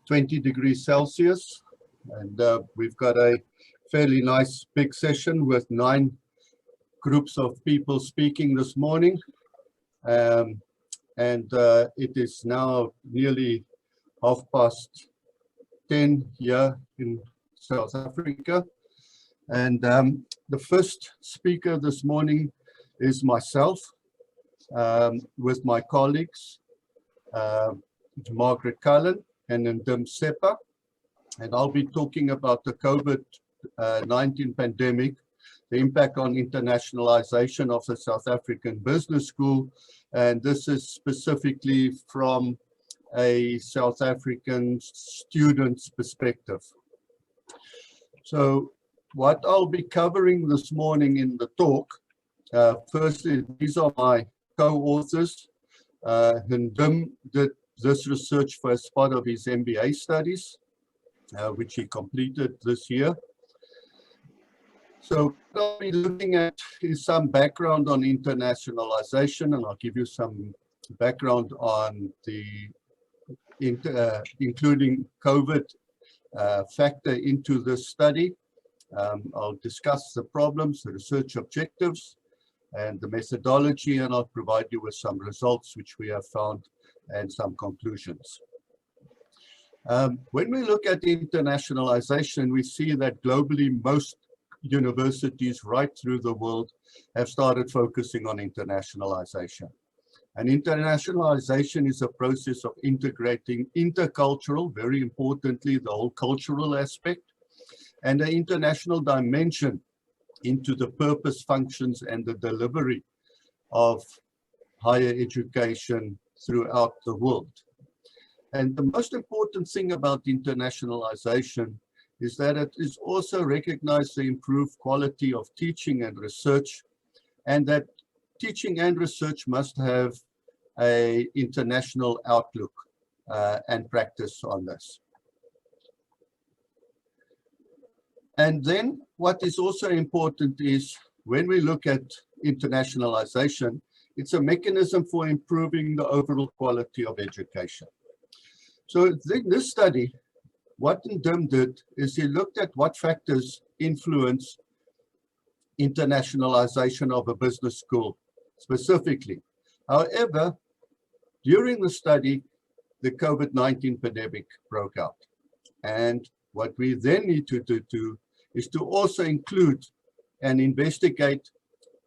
20 degrees Celsius. And we've got a fairly nice big session with 9 groups of people speaking this morning. It is now nearly 10:30 here in South Africa. And the first speaker this morning is myself, with my colleagues, Margaret Cullen and Ndim Sepa. And I'll be talking about the COVID-19 pandemic, the impact on internationalization of the South African Business School. And this is specifically from a South African student's perspective. So what I'll be covering this morning in the talk, firstly, these are my co-authors. Ndim did this research for as part of his MBA studies, which he completed this year. So what I'll be looking at is some background on internationalization, and I'll give you some background on the including COVID factor into this study. I'll discuss the problems, the research objectives, and the methodology, and I'll provide you with some results which we have found and some conclusions. When we look at internationalization, we see that globally most universities right through the world have started focusing on internationalization. And internationalization is a process of integrating intercultural, very importantly, the whole cultural aspect, and the international dimension into the purpose, functions, and the delivery of higher education throughout the world. And the most important thing about internationalization is that it is also recognized the improved quality of teaching and research, and that teaching and research must have an international outlook and practice on this. And then what is also important is when we look at internationalization, it's a mechanism for improving the overall quality of education. So in this study, what Ndim did is he looked at what factors influence internationalization of a business school specifically. However, during the study, the COVID-19 pandemic broke out. And what we then need to do is to also include and investigate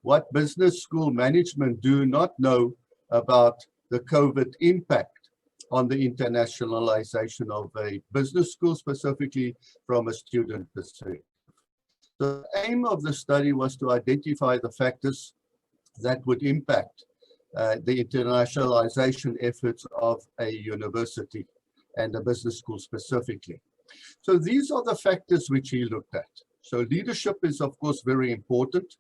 what business school management do not know about the COVID impact on the internationalization of a business school, specifically from a student perspective. The aim of the study was to identify the factors that would impact the internationalization efforts of a university and a business school specifically. So these are the factors which he looked at. So leadership is, of course, very important.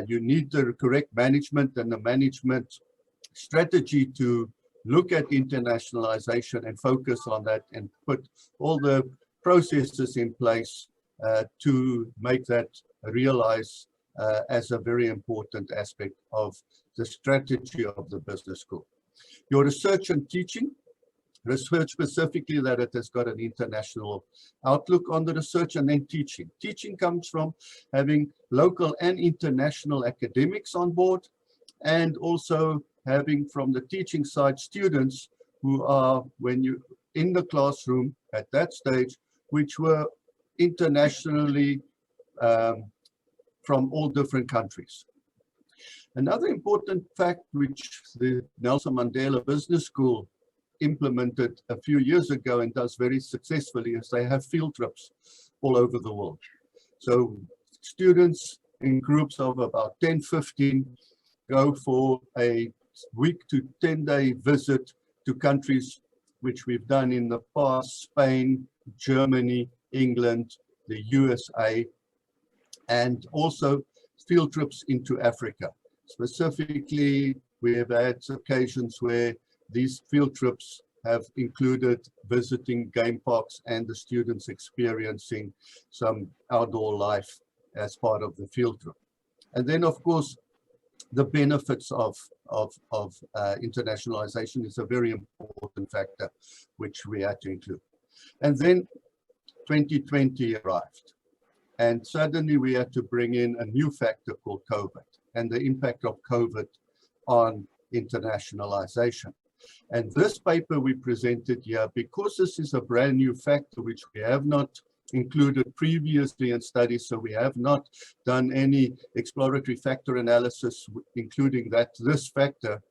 You need the correct management and the management strategy to look at internationalization and focus on that and put all the processes in place to make that realize as a very important aspect of the strategy of the business school. Your research and teaching, research specifically that it has got an international outlook on the research, and then teaching. Teaching comes from having local and international academics on board, and also having from the teaching side students who are, when you in the classroom at that stage, which were internationally from all different countries. Another important fact which the Nelson Mandela Business School implemented a few years ago and does very successfully is they have field trips all over the world. So students in groups of about 10, 15 go for a week to 10-day visit to countries which we've done in the past: Spain, Germany, England, the USA, and also field trips into Africa. Specifically, we have had occasions where these field trips have included visiting game parks and the students experiencing some outdoor life as part of the field trip. And then, of course, the benefits of internationalization is a very important factor which we had to include. And then 2020 arrived. And suddenly we had to bring in a new factor called COVID and the impact of COVID on internationalization. And this paper we presented here, because this is a brand new factor which we have not included previously in studies, so we have not done any exploratory factor analysis, including this factor.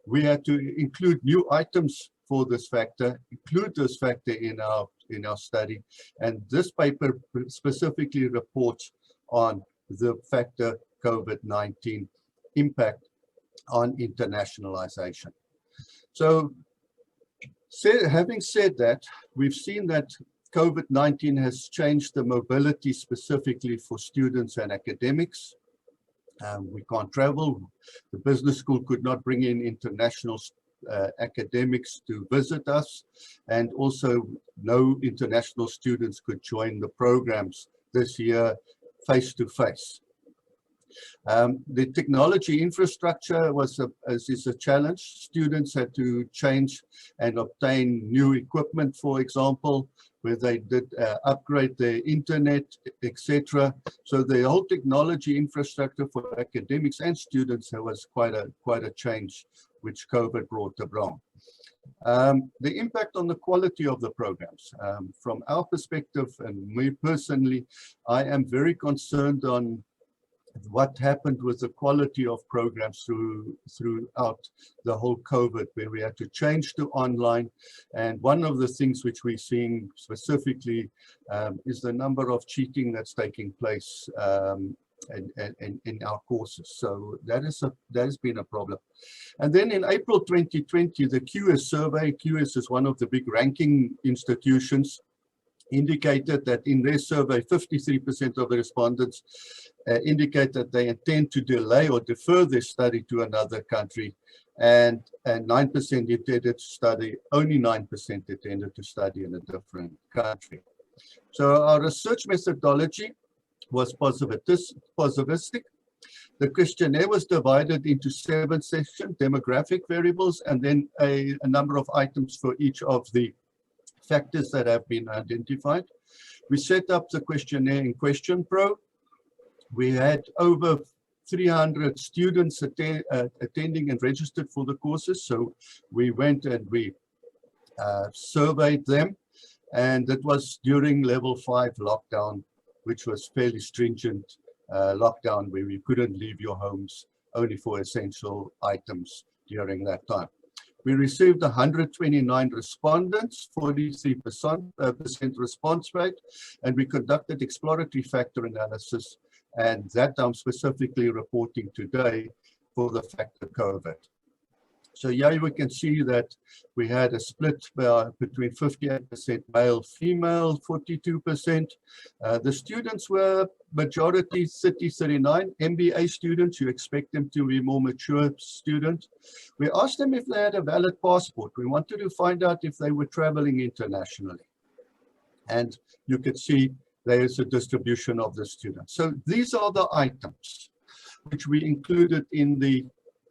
We had to include new items for this factor, include this factor in our study, and this paper specifically reports on the factor COVID-19 impact on internationalization. So having said that, we've seen that COVID-19 has changed the mobility specifically for students and academics. We can't travel. The business school could not bring in international academics to visit us, and also no international students could join the programs this year face-to-face. The technology infrastructure is a challenge. Students had to change and obtain new equipment, for example, where they did upgrade their internet, etc. So the whole technology infrastructure for academics and students, there was quite a change which COVID brought about. The impact on the quality of the programs. From our perspective, and me personally, I am very concerned on what happened with the quality of programs throughout the whole COVID, where we had to change to online. And one of the things which we're seeing specifically is the number of cheating that's taking place in our courses. So that has been a problem. And then in April 2020, the QS survey, QS is one of the big ranking institutions, indicated that in their survey, 53% of the respondents indicate that they intend to delay or defer their study to another country, and 9% intended to study, only 9% intended to study in a different country. So our research methodology was positivistic. The questionnaire was divided into 7 sections, demographic variables, and then a number of items for each of the factors that have been identified. We set up the questionnaire in Question Pro. We had over 300 students attending and registered for the courses. So we went and we surveyed them, and it was during level 5 lockdown, which was fairly stringent lockdown, where we couldn't leave your homes, only for essential items during that time. We received 129 respondents, 43% response rate, and we conducted exploratory factor analysis, and that I'm specifically reporting today for the factor COVID. So here we can see that we had a split between 58% male, female, 42%. The students were majority 30-39, MBA students. You expect them to be more mature students. We asked them if they had a valid passport. We wanted to find out if they were traveling internationally. And you can see there is a distribution of the students. So these are the items which we included in the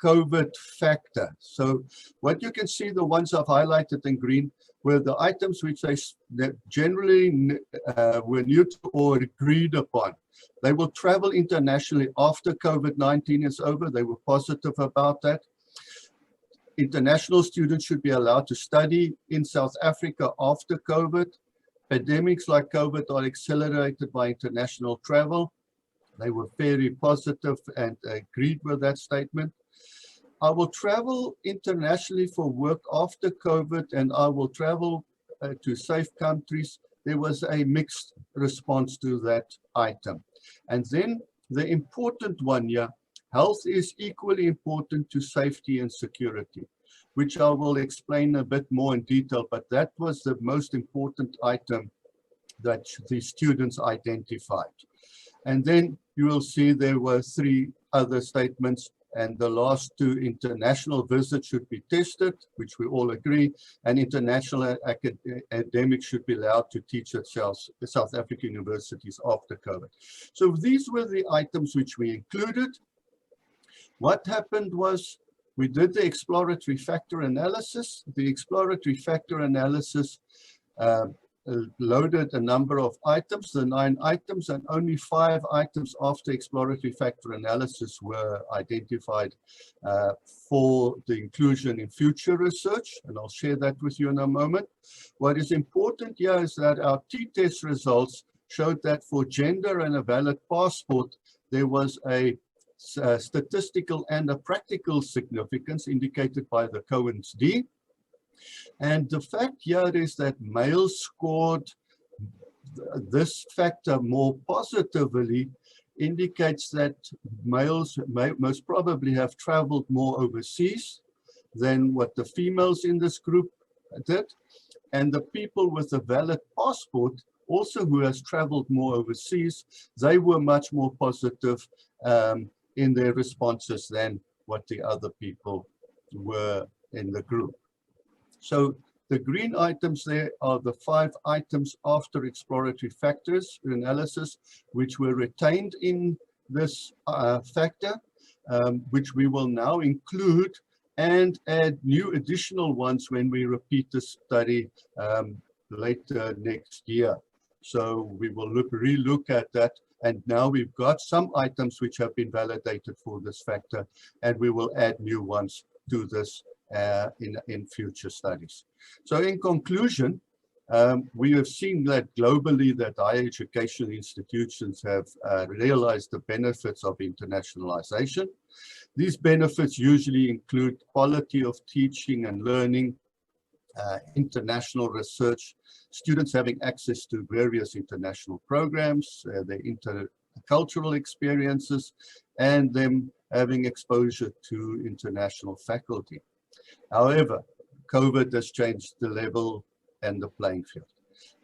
COVID factor. So what you can see, the ones I've highlighted in green, were the items which that generally were neutral or agreed upon. They will travel internationally after COVID-19 is over. They were positive about that. International students should be allowed to study in South Africa after COVID. Pandemics like COVID are accelerated by international travel. They were very positive and agreed with that statement. I will travel internationally for work after COVID, and I will travel to safe countries. There was a mixed response to that item. And then the important one here, health is equally important to safety and security, which I will explain a bit more in detail, but that was the most important item that the students identified. And then you will see there were 3 other statements. And the last 2, international visits should be tested, which we all agree, and international academics should be allowed to teach at South African universities after COVID. So these were the items which we included. What happened was we did the exploratory factor analysis. The exploratory factor analysis loaded a number of items, the 9 items, and only 5 items after exploratory factor analysis were identified for the inclusion in future research, and I'll share that with you in a moment. What is important here is that our t-test results showed that for gender and a valid passport, there was a statistical and a practical significance indicated by the Cohen's D. And the fact here is that males scored this factor more positively indicates that males most probably have traveled more overseas than what the females in this group did. And the people with a valid passport, also who has traveled more overseas, they were much more positive in their responses than what the other people were in the group. So the green items there are the 5 items after exploratory factors analysis, which were retained in this factor, which we will now include and add new additional ones when we repeat the study later next year. So we will relook at that. And now we've got some items which have been validated for this factor, and we will add new ones to this in future studies. So in conclusion, we have seen that globally that higher education institutions have realized the benefits of internationalization. These benefits usually include quality of teaching and learning, international research, students having access to various international programs, their intercultural experiences, and them having exposure to international faculty. However, COVID has changed the level and the playing field.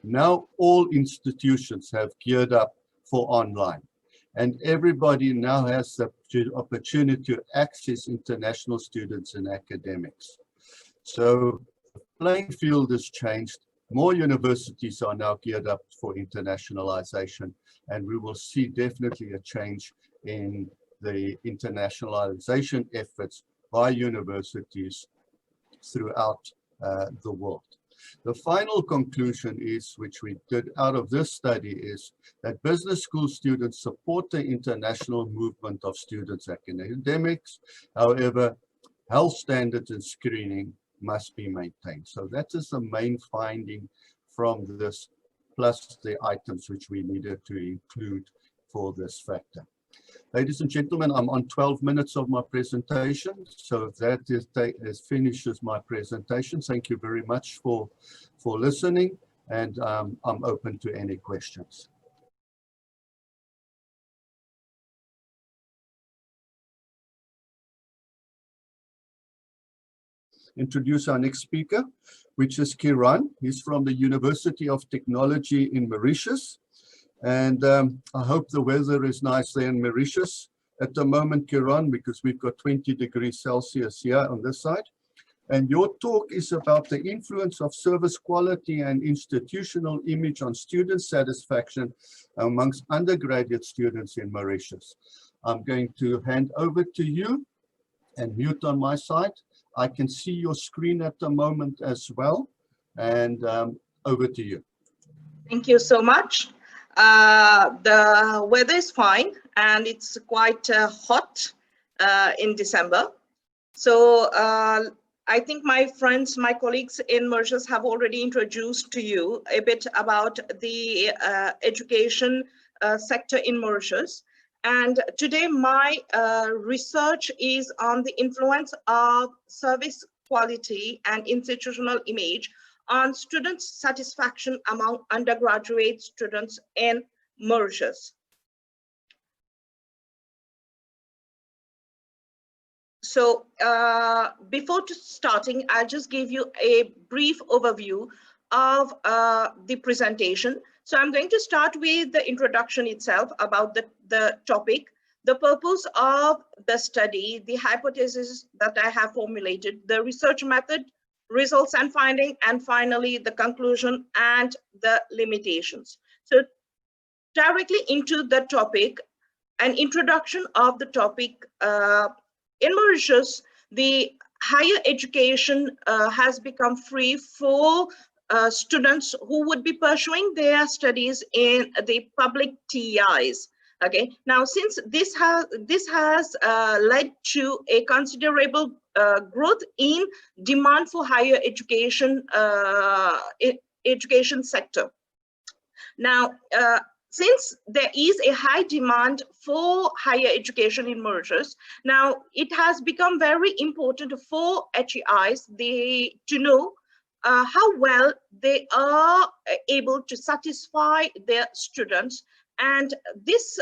Now all institutions have geared up for online, and everybody now has the opportunity to access international students and academics. So the playing field has changed. More universities are now geared up for internationalization, and we will see definitely a change in the internationalization efforts by universities throughout the world. The final conclusion is, which we did out of this study, is that business school students support the international movement of students and academics. However, health standards and screening must be maintained. So that is the main finding from this, plus the items which we needed to include for this factor. Ladies and gentlemen, I'm on 12 minutes of my presentation, so that finishes my presentation. Thank you very much for listening, and I'm open to any questions. Introduce our next speaker, which is Kiran. He's from the University of Technology in Mauritius. And I hope the weather is nice there in Mauritius at the moment, Kiran, because we've got 20 degrees Celsius here on this side. And your talk is about the influence of service quality and institutional image on student satisfaction amongst undergraduate students in Mauritius. I'm going to hand over to you and mute on my side. I can see your screen at the moment as well. And over to you. Thank you so much. The weather is fine, and it's quite hot in December. So I think my friends, my colleagues in Mauritius have already introduced to you a bit about the education sector in Mauritius. And today my research is on the influence of service quality and institutional image on student satisfaction among undergraduate students in Mauritius. So before starting, I'll just give you a brief overview of the presentation. So I'm going to start with the introduction itself about the topic, the purpose of the study, the hypothesis that I have formulated, the research method, results and finding, and finally the conclusion and the limitations. So directly into the topic, an introduction of the topic. In Mauritius, the higher education has become free for students who would be pursuing their studies in the public TEIs. Okay, now since this has led to a considerable growth in demand for higher education education sector. Now, since there is a high demand for higher education in Mauritius, now it has become very important for HEIs to know how well they are able to satisfy their students. And this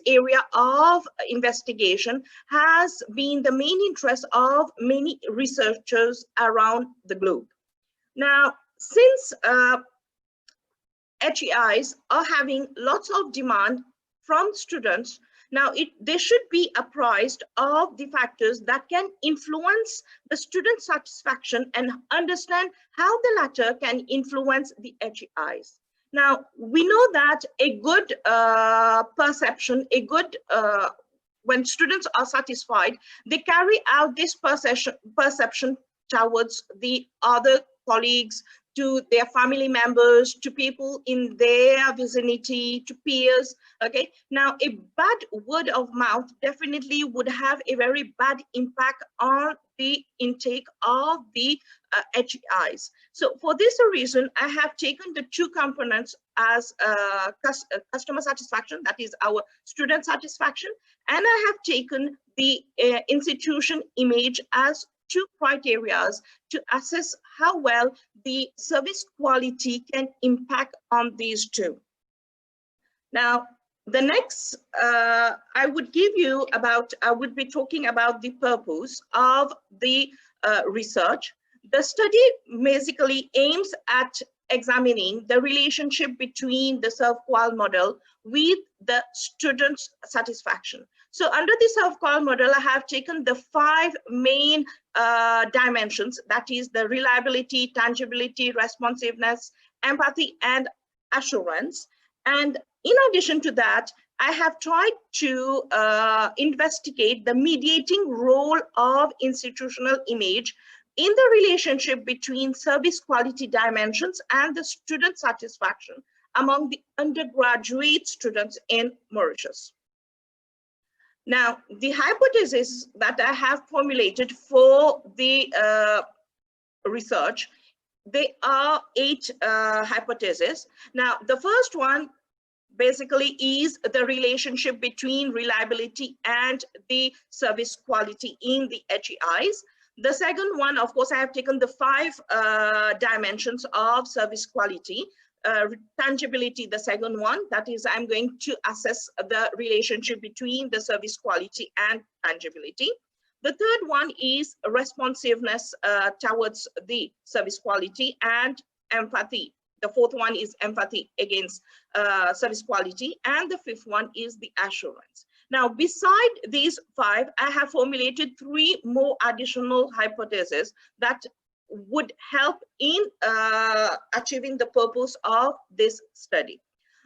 area of investigation has been the main interest of many researchers around the globe. Now, since HEIs are having lots of demand from students, now they should be apprised of the factors that can influence the student satisfaction and understand how the latter can influence the HEIs. Now, we know that a good perception, when students are satisfied, they carry out this perception towards the other colleagues, to their family members, to people in their vicinity, to peers. Okay, now a bad word of mouth definitely would have a very bad impact on the intake of the HEIs. So for this reason, I have taken the two components as customer satisfaction, that is our student satisfaction, and I have taken the institution image as two criteria to assess how well the service quality can impact on these two. Now, the next, I would be talking about the purpose of the research. The study basically aims at examining the relationship between the self-qual model with the student's satisfaction. So under the self-qual model, I have taken the 5 main dimensions, that is the reliability, tangibility, responsiveness, empathy, and assurance. And in addition to that, I have tried to investigate the mediating role of institutional image in the relationship between service quality dimensions and the student satisfaction among the undergraduate students in Mauritius. Now, the hypothesis that I have formulated for the research, there are 8 hypotheses. Now, the first one basically is the relationship between reliability and the service quality in the HEIs. The second one, of course, I have taken the 5 dimensions of service quality. Tangibility, the second one, that is, I'm going to assess the relationship between the service quality and tangibility. The third one is responsiveness towards the service quality and empathy. The fourth one is empathy against service quality. And the fifth one is the assurance. Now, beside these 5, I have formulated 3 more additional hypotheses that would help in achieving the purpose of this study.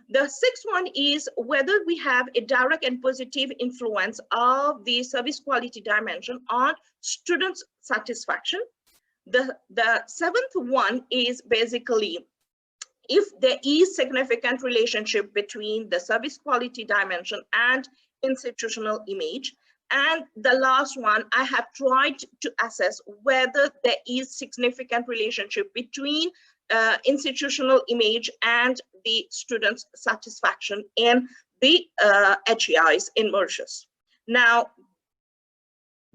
The 6th one is whether we have a direct and positive influence of the service quality dimension on students' satisfaction. The 7th one is basically if there is significant relationship between the service quality dimension and institutional image. And the last one, I have tried to assess whether there is significant relationship between institutional image and the students' satisfaction in the HEIs in Mauritius. Now,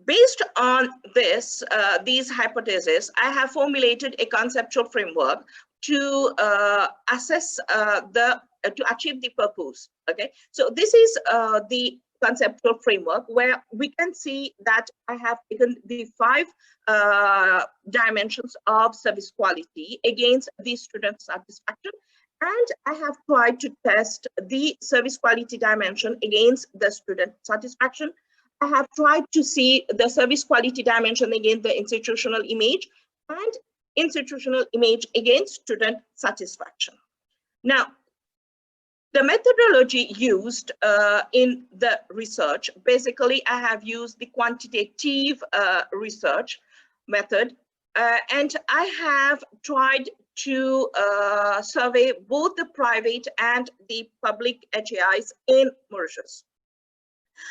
based on this, these hypotheses, I have formulated a conceptual framework to assess to achieve the purpose. Okay, so this is the conceptual framework where we can see that I have taken the 5 dimensions of service quality against the student satisfaction, and I have tried to test the service quality dimension against the student satisfaction. I have tried to see the service quality dimension against the institutional image and institutional image against student satisfaction. Now, the methodology used in the research, basically I have used the quantitative research method and I have tried to survey both the private and the public HAIs in Mauritius.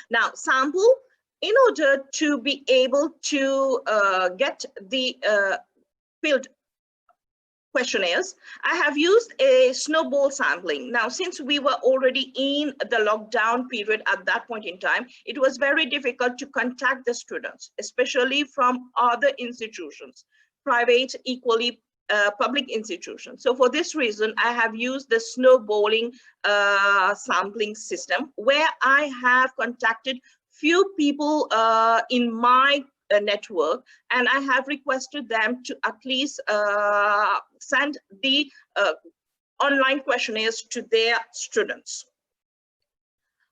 Now, sample, in order to be able to get the field questionnaires, I have used a snowball sampling. Now, since we were already in the lockdown period at that point in time, it was very difficult to contact the students, especially from other institutions, private, equally public institutions. So for this reason, I have used the snowballing sampling system, where I have contacted few people in my network, and I have requested them to at least send the online questionnaires to their students.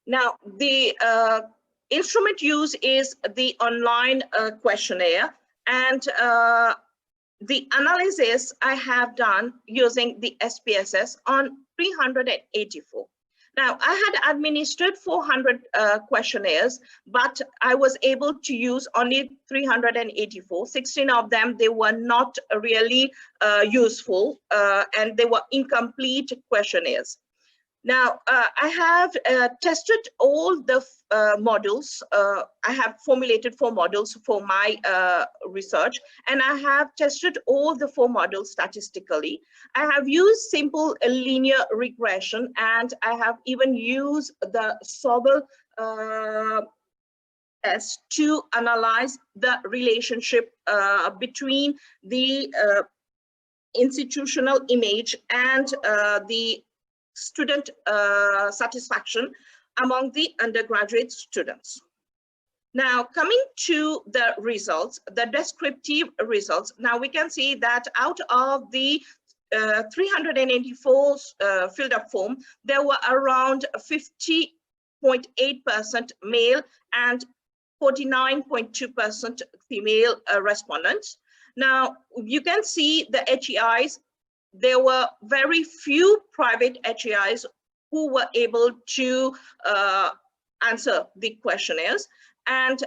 Now, the instrument used is the online questionnaire, and the analysis I have done using the SPSS on 384. Now, I had administered 400 questionnaires, but I was able to use only 384. 16 of them, they were not really useful, and they were incomplete questionnaires. Now, I have tested all the models. I have formulated 4 models for my research, and I have tested all the 4 models statistically. I have used simple linear regression, and I have even used the Sobel test to analyze the relationship between the institutional image and the student satisfaction among the undergraduate students. Now, coming to the results, the descriptive results, now we can see that out of the 384 filled up form, there were around 50.8% male and 49.2% female respondents. Now, you can see the HEIs. There were very few private HEIs who were able to answer the questionnaires, and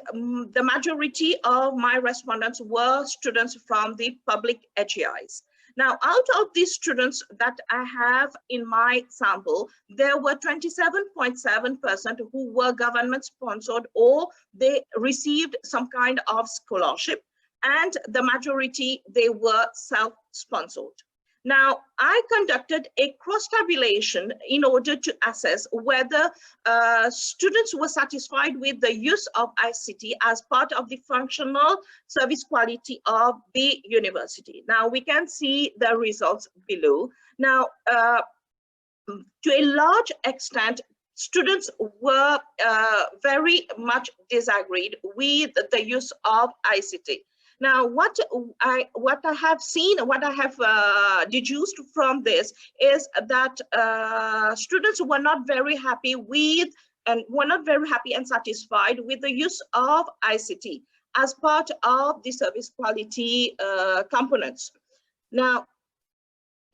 the majority of my respondents were students from the public HEIs. Now, out of these students that I have in my sample, there were 27.7% who were government sponsored, or they received some kind of scholarship, and the majority, they were self-sponsored. Now, I conducted a cross-tabulation in order to assess whether students were satisfied with the use of ICT as part of the functional service quality of the university. Now, we can see the results below. Now, to a large extent, students were very much disagreed with the use of ICT. Now, what I have seen, what I have deduced from this is that students were not very happy with, and were not very happy and satisfied with the use of ICT as part of the service quality components. Now,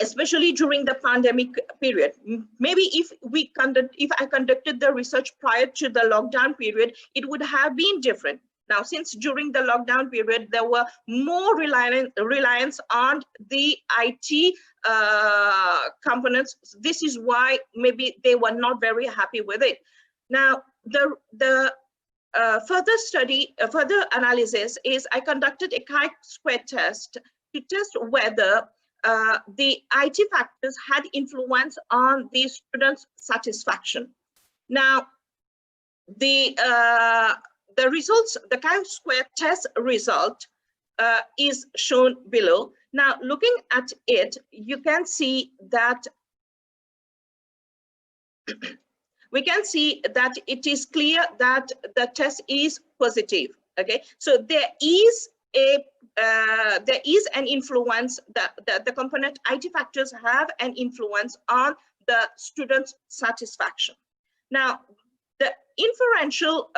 especially during the pandemic period, maybe if I conducted the research prior to the lockdown period, it would have been different. Now, since during the lockdown period, there were more reliance on the IT components, this is why maybe they were not very happy with it. Now, the further analysis is I conducted a chi-square test to test whether the IT factors had influence on the students' satisfaction. Now, the results, the chi-square test result is shown below. Now, looking at it, you can see that we can see that it is clear that the test is positive. Okay, so there is an influence that the component IT factors have an influence on the students' satisfaction. Now, the inferential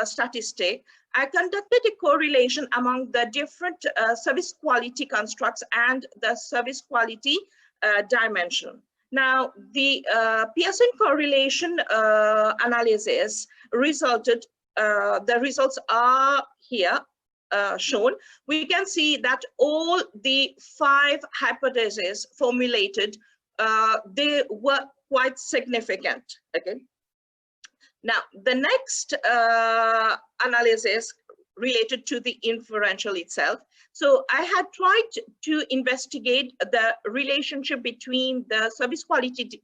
statistic, I conducted a correlation among the different service quality constructs and the service quality dimension. Now, the Pearson correlation analysis resulted, the results are here. shown, we can see that all the 5 hypotheses formulated, they were quite significant. Okay. Now, the next analysis related to the inferential itself. So I had tried to investigate the relationship between the service quality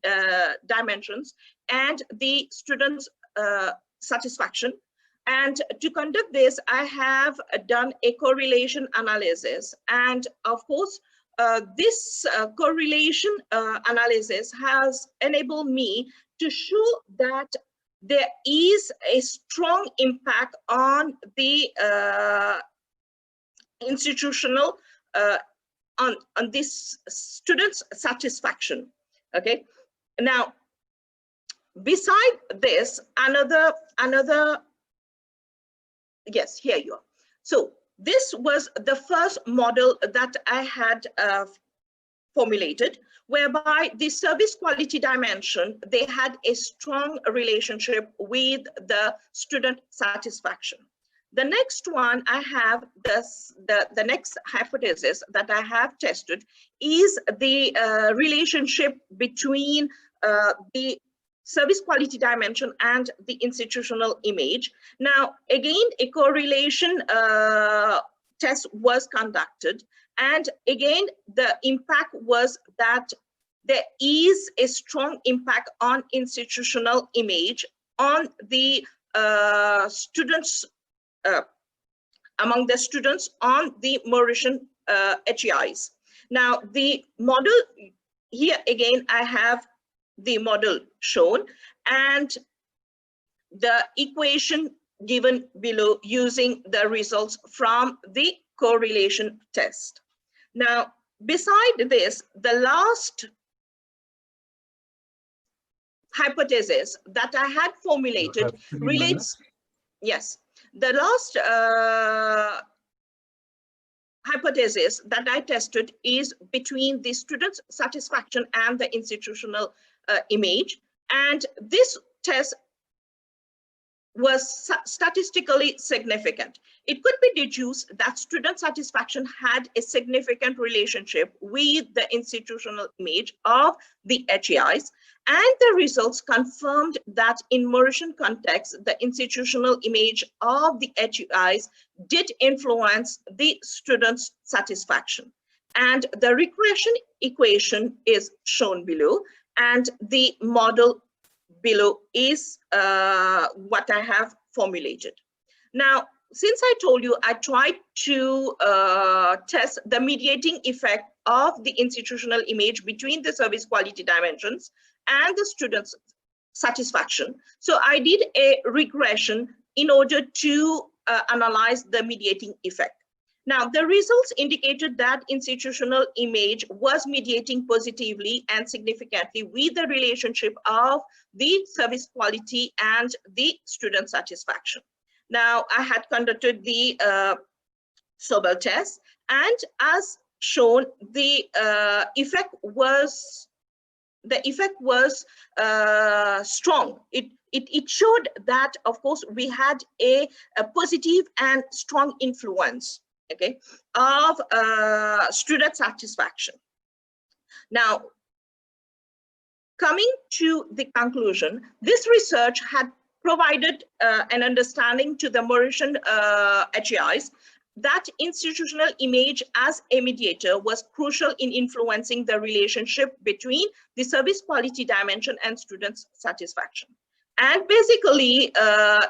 dimensions and the students' satisfaction. And to conduct this, I have done a correlation analysis. And of course, this correlation analysis has enabled me to show that there is a strong impact on the institutional, on this students' satisfaction. Okay. Now, beside this, yes, here you are. So this was the first model that I had formulated, whereby the service quality dimension, they had a strong relationship with the student satisfaction. The next one I have, the next hypothesis that I have tested is the relationship between the service quality dimension and the institutional image. Now, again, a correlation test was conducted. And again, the impact was that there is a strong impact on institutional image on the students, among the students on the Mauritian HEIs. Now, the model, here again, I have the model shown and the equation given below using the results from the correlation test. Now, beside this, the last hypothesis that I had formulated relates, yes, the last hypothesis that I tested is between the students' satisfaction and the institutional image. And this test was statistically significant. It could be deduced that student satisfaction had a significant relationship with the institutional image of the HEIs, and the results confirmed that in Mauritian context, the institutional image of the HEIs did influence the students' satisfaction. And the regression equation is shown below, and the model below is what I have formulated. Now, since I told you I tried to test the mediating effect of the institutional image between the service quality dimensions and the students' satisfaction, so I did a regression in order to analyze the mediating effect. Now, the results indicated that institutional image was mediating positively and significantly with the relationship of the service quality and the student satisfaction. Now, I had conducted the Sobel test, and as shown, the effect was strong. It showed that, of course, we had a positive and strong influence, okay, of student satisfaction. Now, coming to the conclusion, this research had provided an understanding to the Mauritian HEIs that institutional image as a mediator was crucial in influencing the relationship between the service quality dimension and students' satisfaction. And basically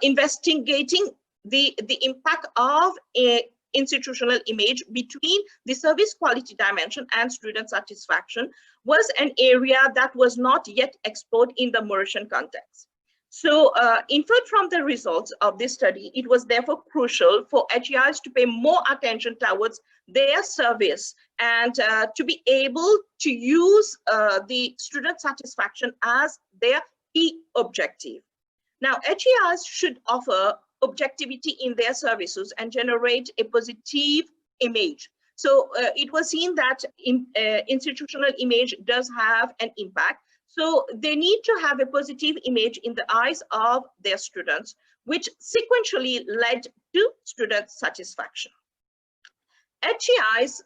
investigating the impact of a institutional image between the service quality dimension and student satisfaction was an area that was not yet explored in the Mauritian context. So inferred from the results of this study, it was therefore crucial for HEIs to pay more attention towards their service and to be able to use the student satisfaction as their key objective. Now, HEIs should offer objectivity in their services and generate a positive image. So it was seen that institutional image does have an impact. So they need to have a positive image in the eyes of their students, which sequentially led to student satisfaction. HEIs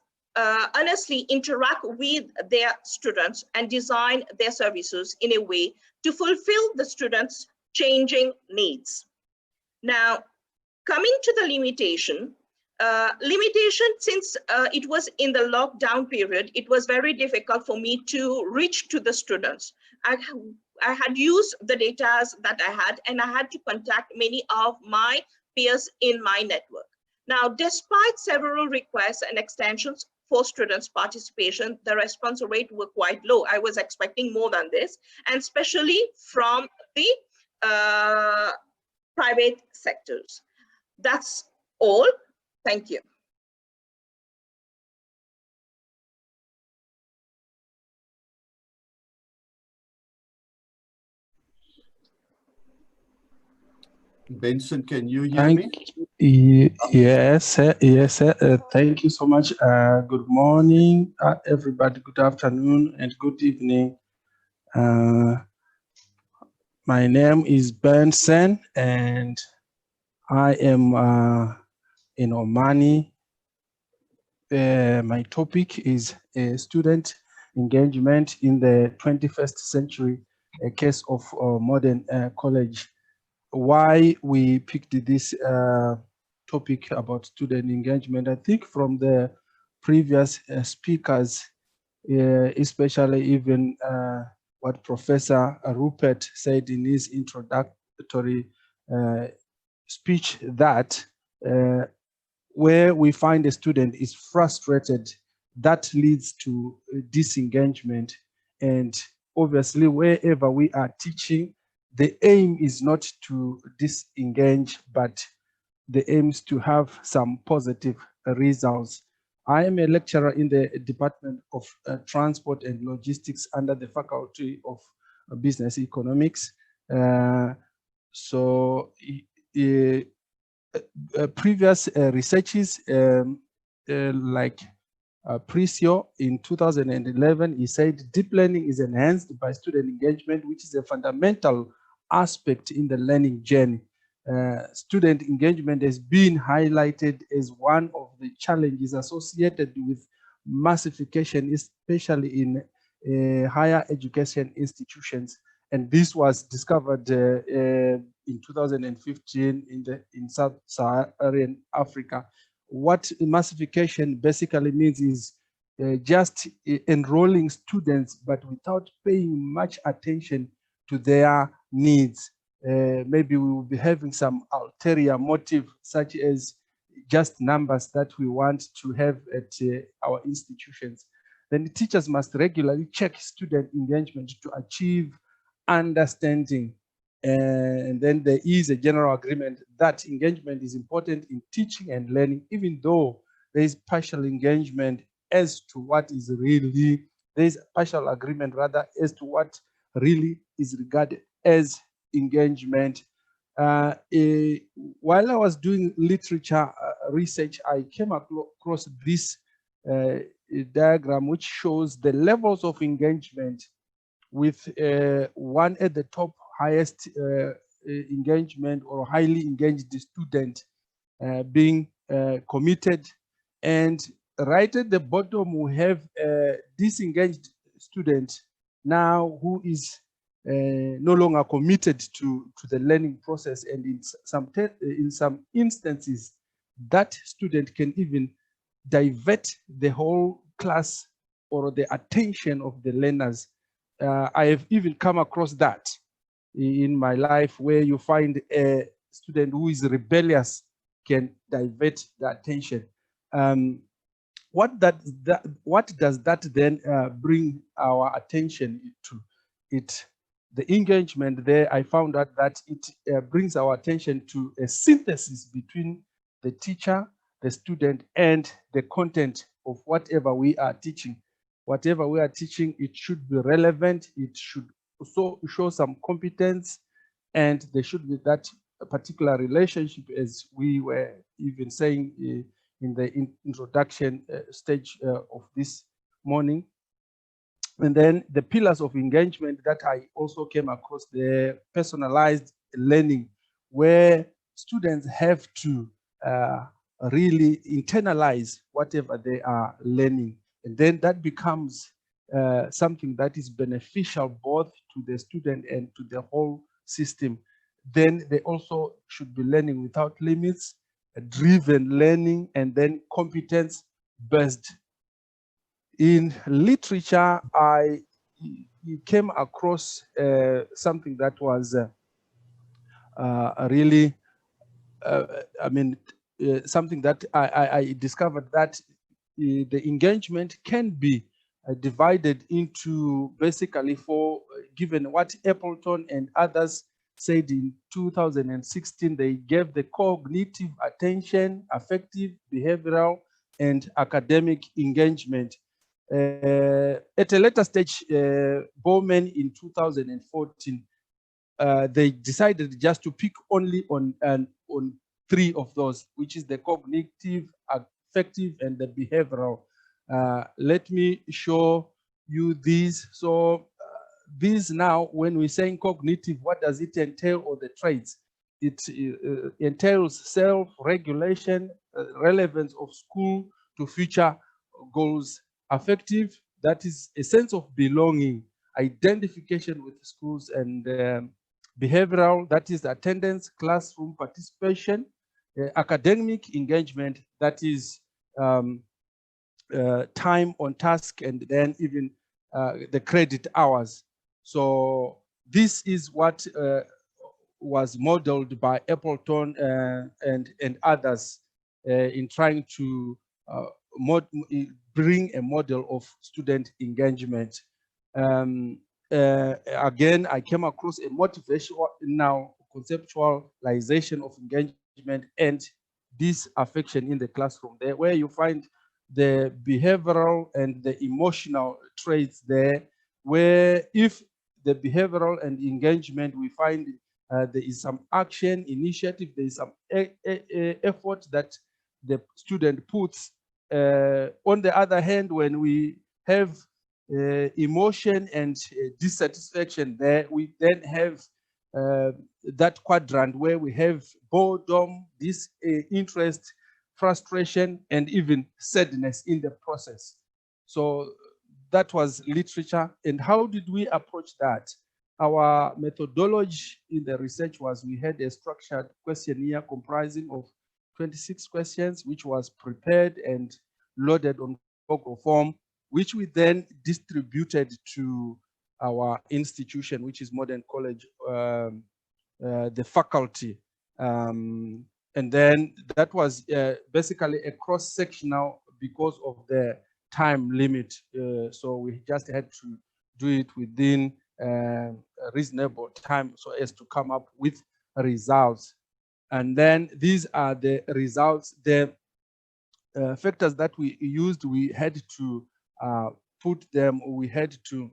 honestly interact with their students and design their services in a way to fulfill the students' changing needs. Now, coming to the limitation, since it was in the lockdown period, it was very difficult for me to reach to the students. I had used the data that I had, and I had to contact many of my peers in my network. Now, despite several requests and extensions for students' participation, the response rate were quite low. I was expecting more than this, and especially from the private sectors. That's all. Thank you. Benson, can you hear me? Yes, yes. Thank you so much. Good morning, everybody. Good afternoon and good evening. My name is Benson, and I am in Omani. My topic is student engagement in the 21st century, a case of modern college. Why we picked this topic about student engagement, I think from the previous speakers, especially even what Professor Rupert said in his introductory speech, that where we find a student is frustrated, that leads to disengagement. And obviously, wherever we are teaching, the aim is not to disengage, but the aim is to have some positive results. I am a lecturer in the Department of Transport and Logistics under the Faculty of Business Economics. Previous researches like Precio in 2011, he said deep learning is enhanced by student engagement, which is a fundamental aspect in the learning journey. Student engagement has been highlighted as one of the challenges associated with massification, especially in higher education institutions. And this was discovered in 2015 in Sub-Saharan Africa. What massification basically means is just enrolling students, but without paying much attention to their needs. Maybe we will be having some ulterior motive, such as just numbers that we want to have at our institutions. Then the teachers must regularly check student engagement to achieve understanding. And then there is a general agreement that engagement is important in teaching and learning, even though there is partial engagement as to what is really, there is partial agreement rather as to what really is regarded as engagement. While I was doing literature research, I came across this diagram which shows the levels of engagement, with one at the top, highest engagement or highly engaged student being committed, and right at the bottom we have a disengaged student now who is no longer committed to the learning process, and in some instances that student can even divert the whole class or the attention of the learners. I have even come across that in my life, where you find a student who is rebellious can divert the attention. What does that then bring our attention to? The engagement there, I found out that it brings our attention to a synthesis between the teacher, the student, and the content of whatever we are teaching. Whatever we are teaching, it should be relevant, it should also show some competence, and there should be that particular relationship, as we were even saying in the introduction stage of this morning. And then the pillars of engagement that I also came across, the personalized learning, where students have to really internalize whatever they are learning. And then that becomes something that is beneficial both to the student and to the whole system. Then they also should be learning without limits, driven learning, and then competence-based. In literature, I came across something that was really, something that I discovered that the engagement can be divided into basically four, given what Appleton and others said in 2016, they gave the cognitive, attention, affective, behavioral, and academic engagement. At a later stage, Bowman in 2014, they decided just to pick only on three of those, which is the cognitive, affective, and the behavioral. Let me show you these. So these now, when we're saying cognitive, what does it entail, or the traits? It entails self-regulation, relevance of school to future goals. Affective, that is a sense of belonging, identification with schools, and behavioral, that is attendance, classroom participation. Academic engagement, that is time on task, and then even the credit hours. So this is what was modeled by Appleton and others in trying to bring a model of student engagement. Again, I came across a motivational now conceptualization of engagement and disaffection in the classroom, there where you find the behavioral and the emotional traits there, where if the behavioral and engagement, we find there is some action, initiative, there is some effort that the student puts. On the other hand, when we have emotion and dissatisfaction there, we then have that quadrant where we have boredom, disinterest, frustration, and even sadness in the process. So that was literature. And how did we approach that? Our methodology in the research was, we had a structured questionnaire comprising of 26 questions, which was prepared and loaded on Google form, which we then distributed to our institution, which is Modern College, the faculty. And then that was basically a cross-sectional because of the time limit. So we just had to do it within a reasonable time so as to come up with results. And then these are the results. The factors that we used, we had to put them, we had to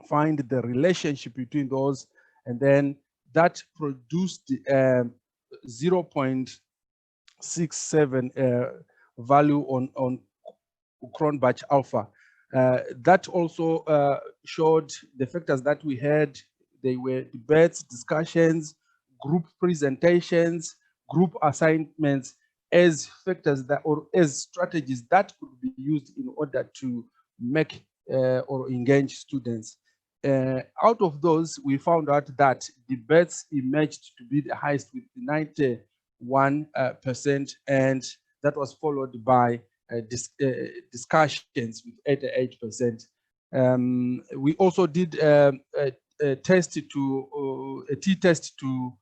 find the relationship between those, and then that produced 0.67 value on Cronbach alpha. That also showed the factors that we had. They were debates, discussions, group presentations, group assignments, as factors that, or as strategies that could be used in order to make or engage students. Out of those, we found out that debates emerged to be the highest with 91%, and that was followed by discussions with 88%. We also did a test to a t-test to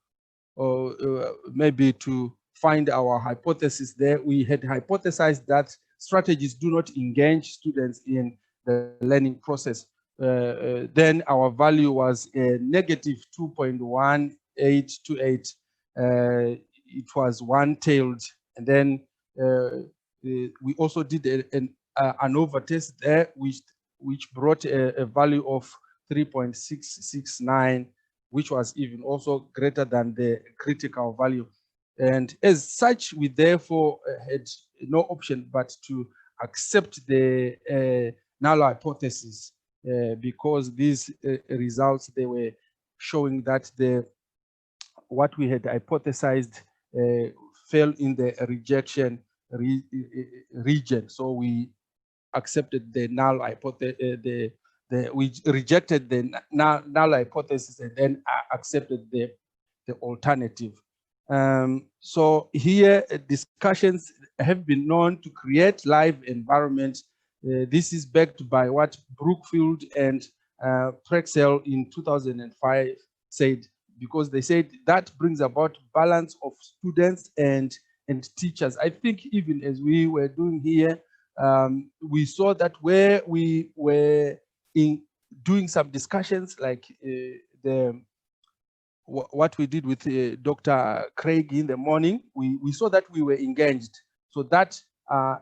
maybe to find our hypothesis there. We had hypothesized that strategies do not engage students in the learning process. Then our value was a negative 2.1828. It was one-tailed, and then we also did an ANOVA test there, which brought a value of 3.669, which was even also greater than the critical value. And as such, we therefore had no option but to accept the null hypothesis, because these results, they were showing that what we had hypothesized fell in the rejection region. So we accepted the null hypothesis, we rejected the null hypothesis and then accepted the alternative. So here discussions have been known to create live environments. This is backed by what Brookfield and Prexel in 2005 said, because they said that brings about balance of students and teachers. I think even as we were doing here, we saw that where we were doing some discussions like what we did with Dr. Craig in the morning, we saw that we were engaged. So that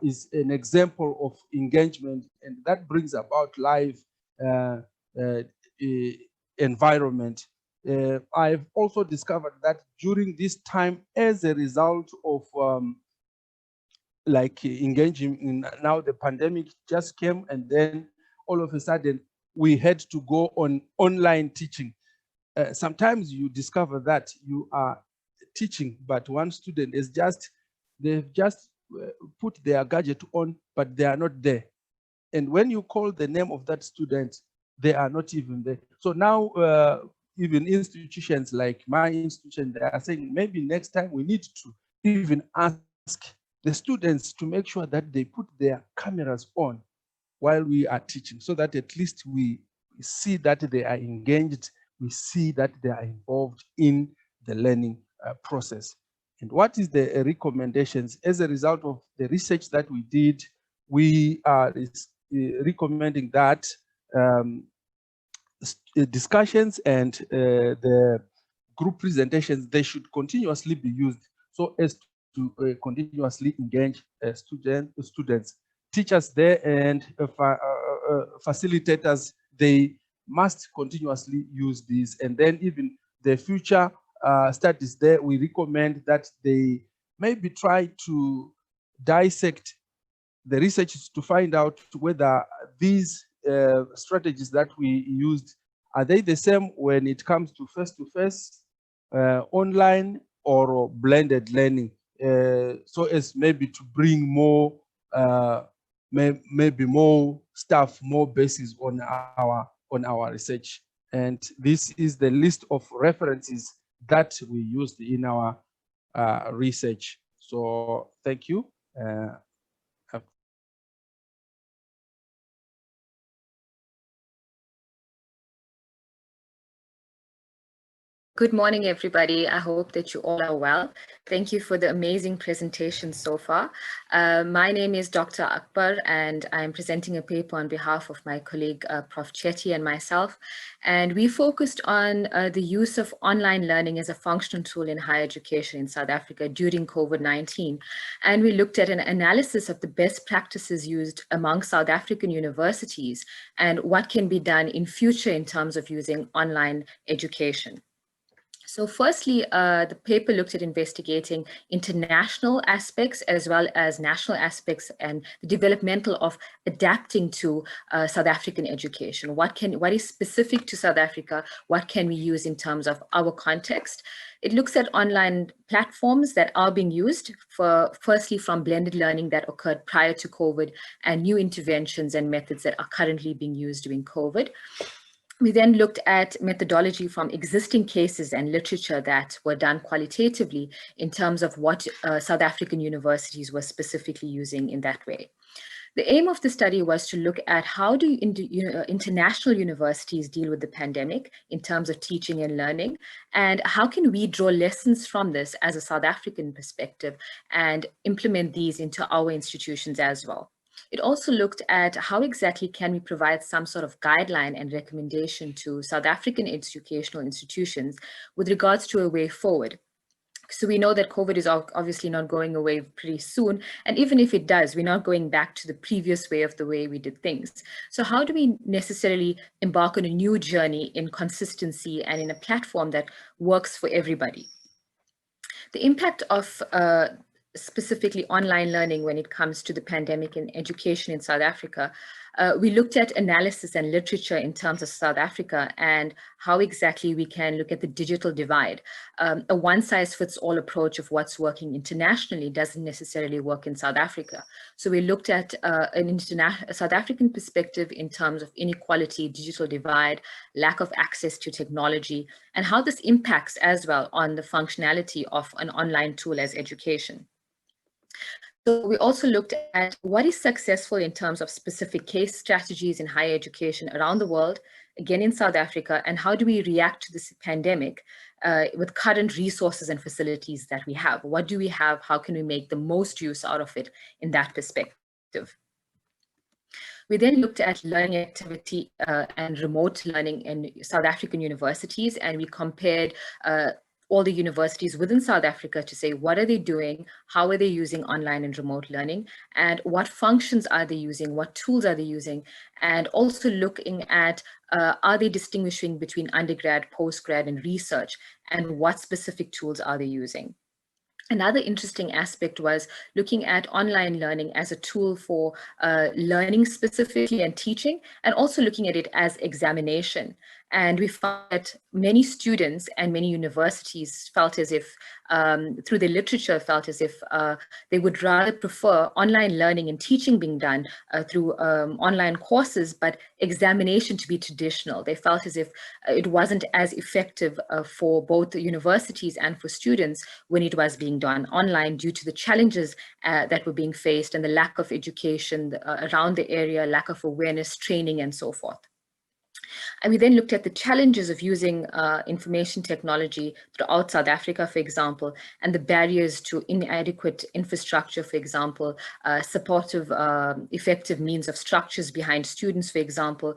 is an example of engagement, and that brings about live environment. I've also discovered that during this time, as a result of like engaging in, now the pandemic just came, and then all of a sudden we had to go on online teaching. Sometimes you discover that you are teaching, but one student is they've just put their gadget on, but they are not there. And when you call the name of that student, they are not even there. So now even institutions like my institution, they are saying maybe next time we need to even ask the students to make sure that they put their cameras on while we are teaching, so that at least we see that they are engaged, we see that they are involved in the learning process. And what is the recommendations? As a result of the research that we did, we are recommending that discussions and the group presentations, they should continuously be used so as to continuously engage students, teachers there, and facilitators. They must continuously use these. And then even the future studies there, we recommend that they maybe try to dissect the research to find out whether these strategies that we used, are they the same when it comes to face-to-face, online, or blended learning, so as maybe to bring more, maybe more stuff, more basis on our research. And this is the list of references that we used in our research. So thank you. Good morning, everybody. I hope that you all are well. Thank you for the amazing presentation so far. My name is Dr. Akbar, and I'm presenting a paper on behalf of my colleague, Prof. Chetty, and myself. And we focused on the use of online learning as a functional tool in higher education in South Africa during COVID-19. And we looked at an analysis of the best practices used among South African universities and what can be done in future in terms of using online education. So firstly, the paper looked at investigating international aspects as well as national aspects and the developmental of adapting to South African education. What is specific to South Africa? What can we use in terms of our context? It looks at online platforms that are being used firstly from blended learning that occurred prior to COVID and new interventions and methods that are currently being used during COVID. We then looked at methodology from existing cases and literature that were done qualitatively in terms of what South African universities were specifically using in that way. The aim of the study was to look at how do international universities deal with the pandemic in terms of teaching and learning, and how can we draw lessons from this as a South African perspective and implement these into our institutions as well. It also looked at how exactly can we provide some sort of guideline and recommendation to South African educational institutions with regards to a way forward. So we know that COVID is obviously not going away pretty soon. And even if it does, we're not going back to the previous way of the way we did things. So how do we necessarily embark on a new journey in consistency and in a platform that works for everybody? The impact of specifically online learning when it comes to the pandemic and education in South Africa We looked at analysis and literature in terms of South Africa and how exactly we can look at the digital divide. A one-size-fits-all approach of what's working internationally doesn't necessarily work in South Africa. So we looked at a South African perspective in terms of inequality, digital divide, lack of access to technology, and how this impacts as well on the functionality of an online tool as education. So we also looked at what is successful in terms of specific case strategies in higher education around the world, again in South Africa, and how do we react to this pandemic with current resources and facilities that we have? What do we have? How can we make the most use out of it in that perspective? We then looked at learning activity and remote learning in South African universities, and we compared all the universities within South Africa to say, what are they doing? How are they using online and remote learning? And what functions are they using? What tools are they using? And also looking at, are they distinguishing between undergrad, postgrad, and research? And what specific tools are they using? Another interesting aspect was looking at online learning as a tool for learning specifically and teaching, and also looking at it as examination. And we found that many students and many universities felt as if, through the literature, felt as if they would rather prefer online learning and teaching being done through online courses, but examination to be traditional. They felt as if it wasn't as effective for both the universities and for students when it was being done online due to the challenges that were being faced and the lack of education around the area, lack of awareness, training, and so forth. And we then looked at the challenges of using information technology throughout South Africa, for example, and the barriers to inadequate infrastructure, for example, supportive, effective means of structures behind students, for example,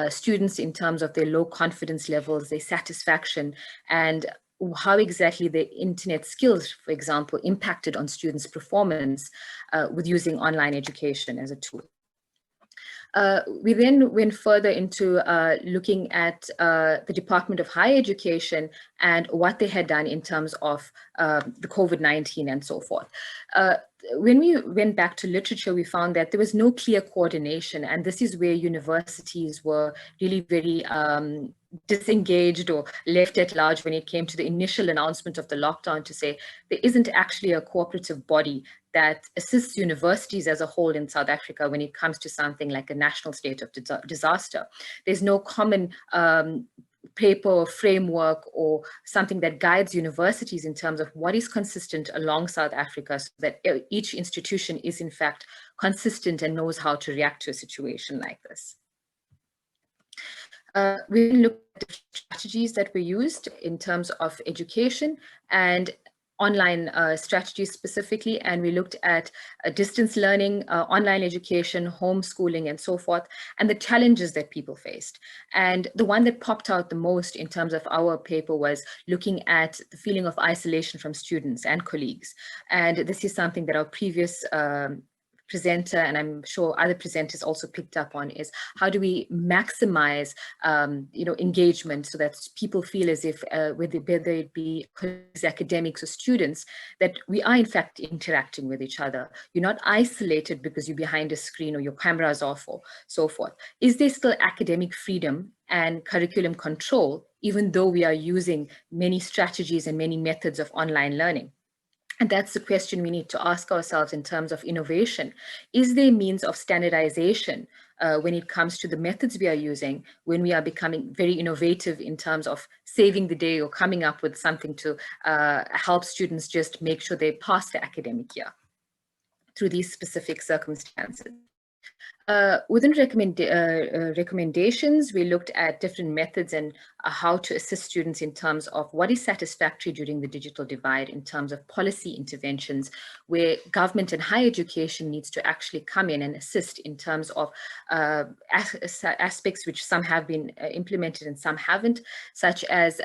students in terms of their low confidence levels, their satisfaction, and how exactly the internet skills, for example, impacted on students' performance with using online education as a tool. We then went further into looking at the Department of Higher Education and what they had done in terms of the COVID-19 and so forth. When we went back to literature, we found that there was no clear coordination, and this is where universities were really very disengaged or left at large when it came to the initial announcement of the lockdown, to say there isn't actually a cooperative body that assists universities as a whole in South Africa when it comes to something like a national state of disaster. There's no common paper or framework or something that guides universities in terms of what is consistent along South Africa, so that each institution is in fact consistent and knows how to react to a situation like this. We looked at the strategies that were used in terms of education and online strategies specifically, and we looked at distance learning, online education, homeschooling, and so forth, and the challenges that people faced. And the one that popped out the most in terms of our paper was looking at the feeling of isolation from students and colleagues. And this is something that our previous presenter, and I'm sure other presenters also picked up on, is how do we maximize engagement so that people feel as if whether it be academics or students, that we are in fact interacting with each other. You're not isolated because you're behind a screen or your camera is off or so forth. Is there still academic freedom and curriculum control, even though we are using many strategies and many methods of online learning? And that's the question we need to ask ourselves in terms of innovation. Is there means of standardization when it comes to the methods we are using, when we are becoming very innovative in terms of saving the day or coming up with something to help students just make sure they pass the academic year through these specific circumstances? Within recommendations, we looked at different methods and how to assist students in terms of what is satisfactory during the digital divide in terms of policy interventions, where government and higher education needs to actually come in and assist in terms of aspects which some have been implemented and some haven't, such as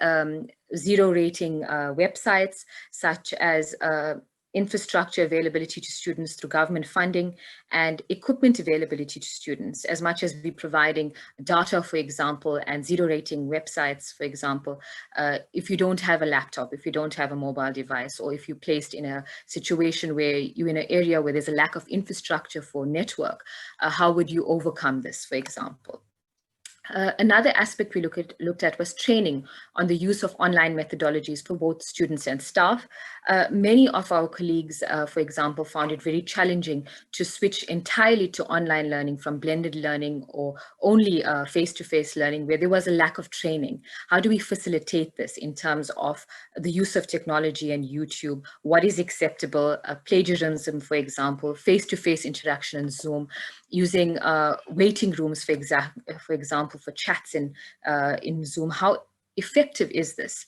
zero rating websites, such as infrastructure availability to students through government funding, and equipment availability to students, as much as we providing data, for example, and zero rating websites, for example. If you don't have a laptop, if you don't have a mobile device, or if you're placed in a situation where you're in an area where there's a lack of infrastructure for network, how would you overcome this, for example? Another aspect we looked at was training on the use of online methodologies for both students and staff. Many of our colleagues, for example, found it very challenging to switch entirely to online learning from blended learning or only face-to-face learning, where there was a lack of training. How do we facilitate this in terms of the use of technology and YouTube? What is acceptable? Plagiarism, for example, face-to-face interaction in Zoom, using waiting rooms, for example, for chats in Zoom. How effective is this?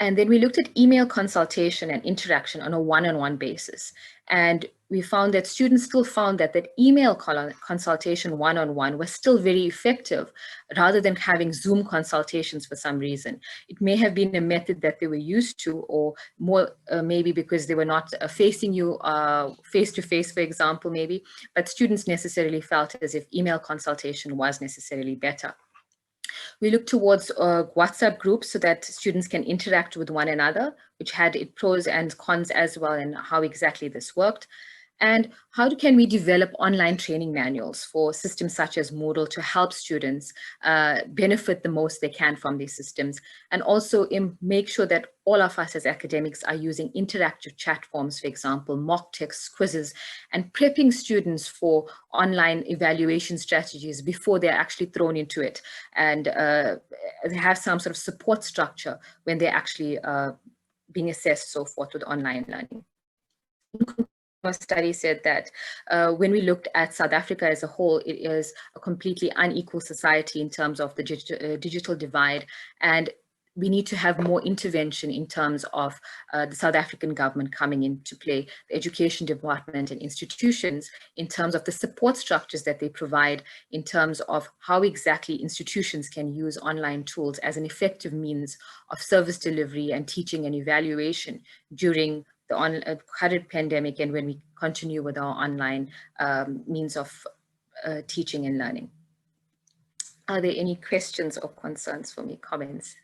And then we looked at email consultation and interaction on a one-on-one basis. And we found that students still found that email consultation one-on-one was still very effective rather than having Zoom consultations for some reason. It may have been a method that they were used to, or more maybe because they were not facing you face-to-face, for example, maybe, but students necessarily felt as if email consultation was necessarily better. We look towards WhatsApp groups so that students can interact with one another, which had its pros and cons as well, and how exactly this worked. And how can we develop online training manuals for systems such as Moodle to help students benefit the most they can from these systems, and also make sure that all of us as academics are using interactive chat forms, for example, mock tests, quizzes, and prepping students for online evaluation strategies before they're actually thrown into it, and have some sort of support structure when they're actually being assessed, so forth, with online learning. A study said that when we looked at South Africa as a whole, it is a completely unequal society in terms of the digital divide, and we need to have more intervention in terms of the South African government coming into play, the education department and institutions, in terms of the support structures that they provide, in terms of how exactly institutions can use online tools as an effective means of service delivery and teaching and evaluation during the current pandemic, and when we continue with our online means of teaching and learning. Are there any questions or concerns for me, comments?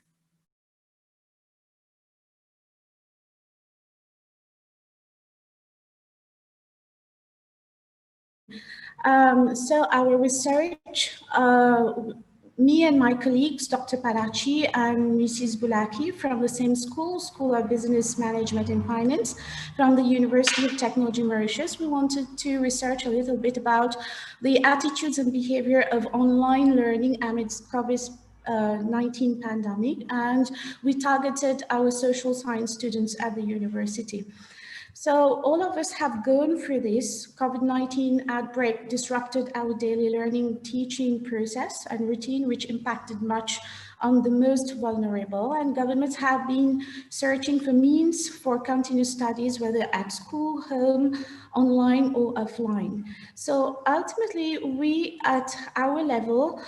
So our research, me and my colleagues, Dr. Parachi and Mrs. Bulaki from the same school, School of Business Management and Finance from the University of Technology Mauritius, we wanted to research a little bit about the attitudes and behavior of online learning amidst COVID-19 pandemic, and we targeted our social science students at the university. So all of us have gone through this. COVID-19 outbreak disrupted our daily learning teaching process and routine, which impacted much on the most vulnerable, and governments have been searching for means for continuous studies, whether at school, home, online or offline. So ultimately, we at our level,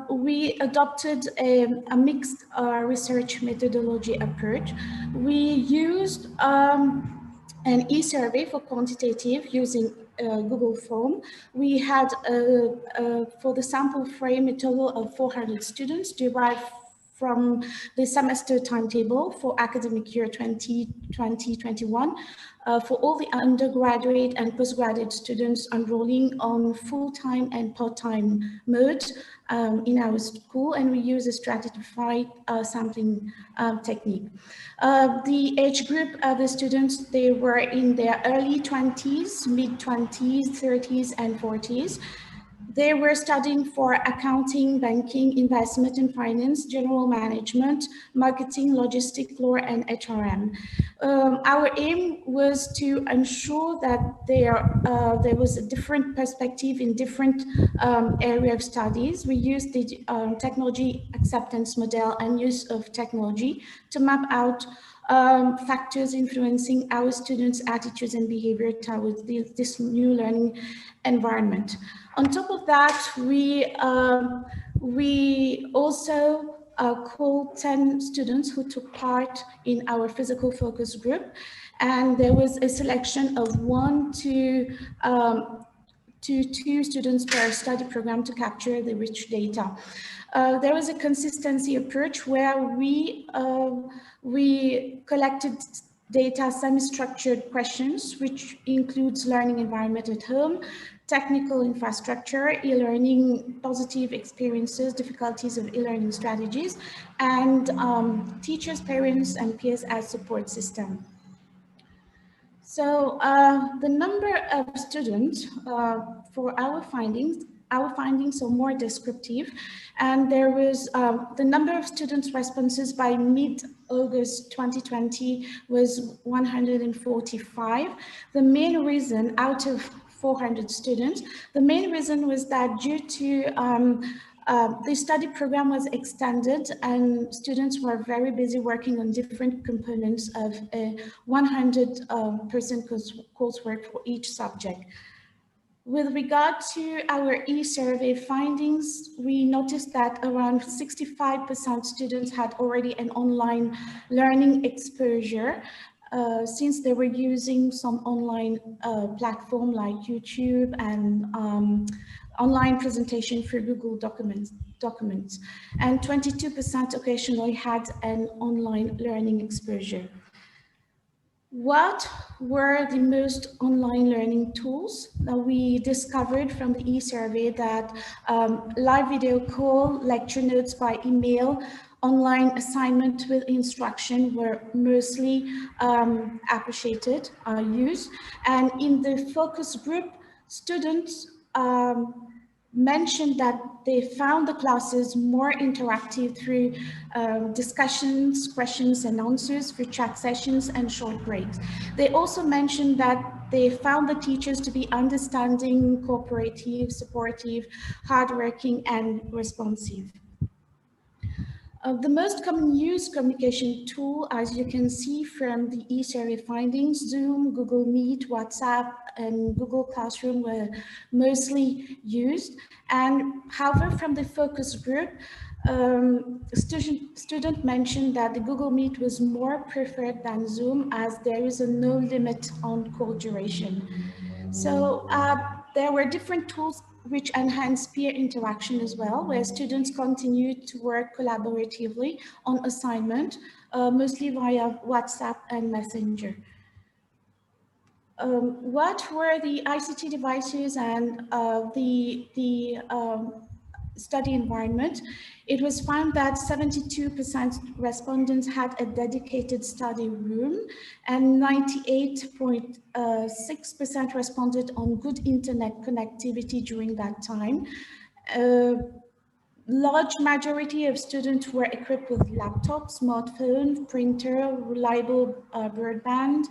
we adopted a mixed research methodology approach. We used an e-survey for quantitative using Google Form. We had, for the sample frame, a total of 400 students derived from the semester timetable for academic year 2020-21 for all the undergraduate and postgraduate students enrolling on full-time and part-time mode in our school, and we use a stratified sampling technique. The age group of the students, they were in their early 20s, mid-20s, 30s, and 40s. They were studying for accounting, banking, investment and finance, general management, marketing, logistics, law, and HRM. Our aim was to ensure that there was a different perspective in different area of studies. We used the technology acceptance model and use of technology to map out factors influencing our students' attitudes and behavior towards this new learning environment. On top of that, we also called 10 students who took part in our physical focus group, And there was a selection of 1 to 2 students per study program to capture the rich data. There was a consistency approach where we collected data semi-structured questions, which includes learning environment at home, technical infrastructure, e-learning positive experiences, difficulties of e-learning strategies, and teachers, parents, and peers as support system. So the number of students for our findings are more descriptive, and there was the number of students responses by mid-August 2020 was 145. The main reason out of 400 students, the main reason was that due to the study program was extended and students were very busy working on different components of a 100% coursework for each subject. With regard to our e-survey findings, we noticed that around 65% students had already an online learning exposure since they were using some online platform like YouTube and online presentation for Google documents, and 22% occasionally had an online learning exposure. What were the most online learning tools? Now, we discovered from the e-survey that live video call, lecture notes by email, online assignment with instruction were mostly appreciated, used. And in the focus group, students mentioned that they found the classes more interactive through discussions, questions and answers, through chat sessions and short breaks. They also mentioned that they found the teachers to be understanding, cooperative, supportive, hardworking and responsive. The most common used communication tool, as you can see from the e-survey findings, Zoom, Google Meet, WhatsApp, and Google Classroom were mostly used. And however, from the focus group, student mentioned that the Google Meet was more preferred than Zoom as there is a no limit on call duration. So there were different tools which enhance peer interaction as well, where students continued to work collaboratively on assignment, mostly via WhatsApp and Messenger. What were the ICT devices and the study environment? It was found that 72% respondents had a dedicated study room and 98.6% responded on good internet connectivity during that time. Large majority of students were equipped with laptops, smartphone, printer, reliable broadband,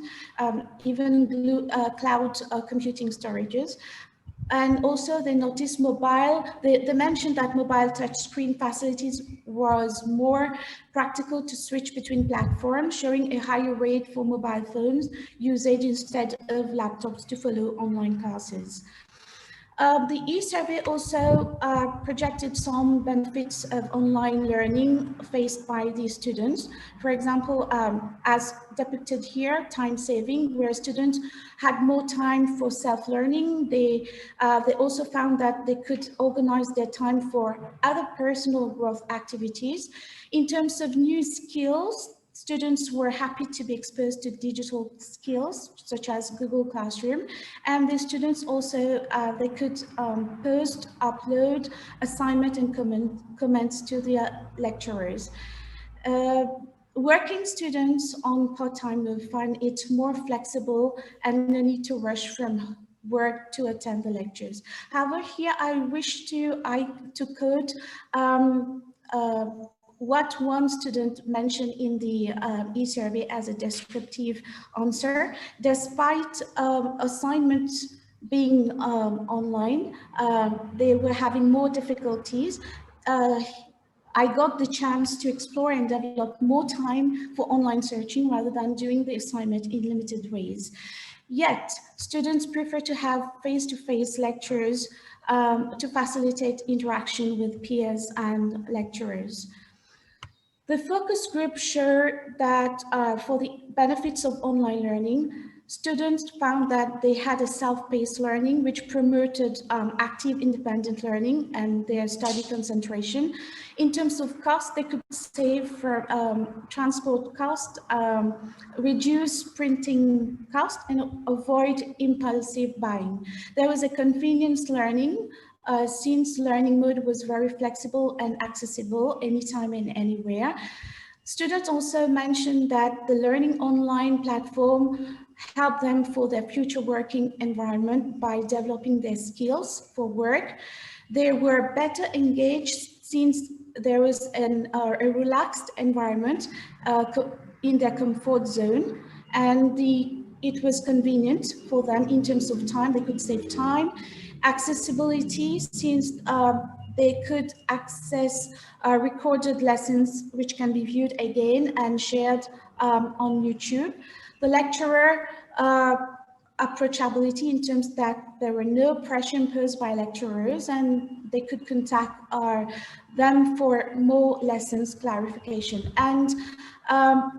even cloud computing storages. And also they noticed mobile, they mentioned that mobile touchscreen facilities was more practical to switch between platforms, showing a higher rate for mobile phones usage instead of laptops to follow online classes. The e-survey also projected some benefits of online learning faced by these students. For example, as depicted here, time saving, where students had more time for self-learning. They also found that they could organize their time for other personal growth activities. In terms of new skills, students were happy to be exposed to digital skills such as Google Classroom, and the students also they could post, upload assignment and comments to their lecturers. Working students on part-time will find it more flexible and no need to rush from work to attend the lectures. However, here I wish to quote what one student mentioned in the e-survey as a descriptive answer. Despite assignments being online, they were having more difficulties. I got the chance to explore and develop more time for online searching rather than doing the assignment in limited ways. Yet, students prefer to have face-to-face lectures to facilitate interaction with peers and lecturers. The focus group showed that for the benefits of online learning, students found that they had a self-paced learning which promoted active independent learning and their study concentration. In terms of cost, they could save for transport cost, reduce printing cost, and avoid impulsive buying. There was a convenience learning since learning mode was very flexible and accessible anytime and anywhere. Students also mentioned that the learning online platform helped them for their future working environment by developing their skills for work. They were better engaged since there was a relaxed environment in their comfort zone, and it was convenient for them in terms of time. They could save time. Accessibility, since they could access recorded lessons which can be viewed again and shared on YouTube. The lecturer approachability, in terms that there were no pressure imposed by lecturers and they could contact them for more lessons clarification. And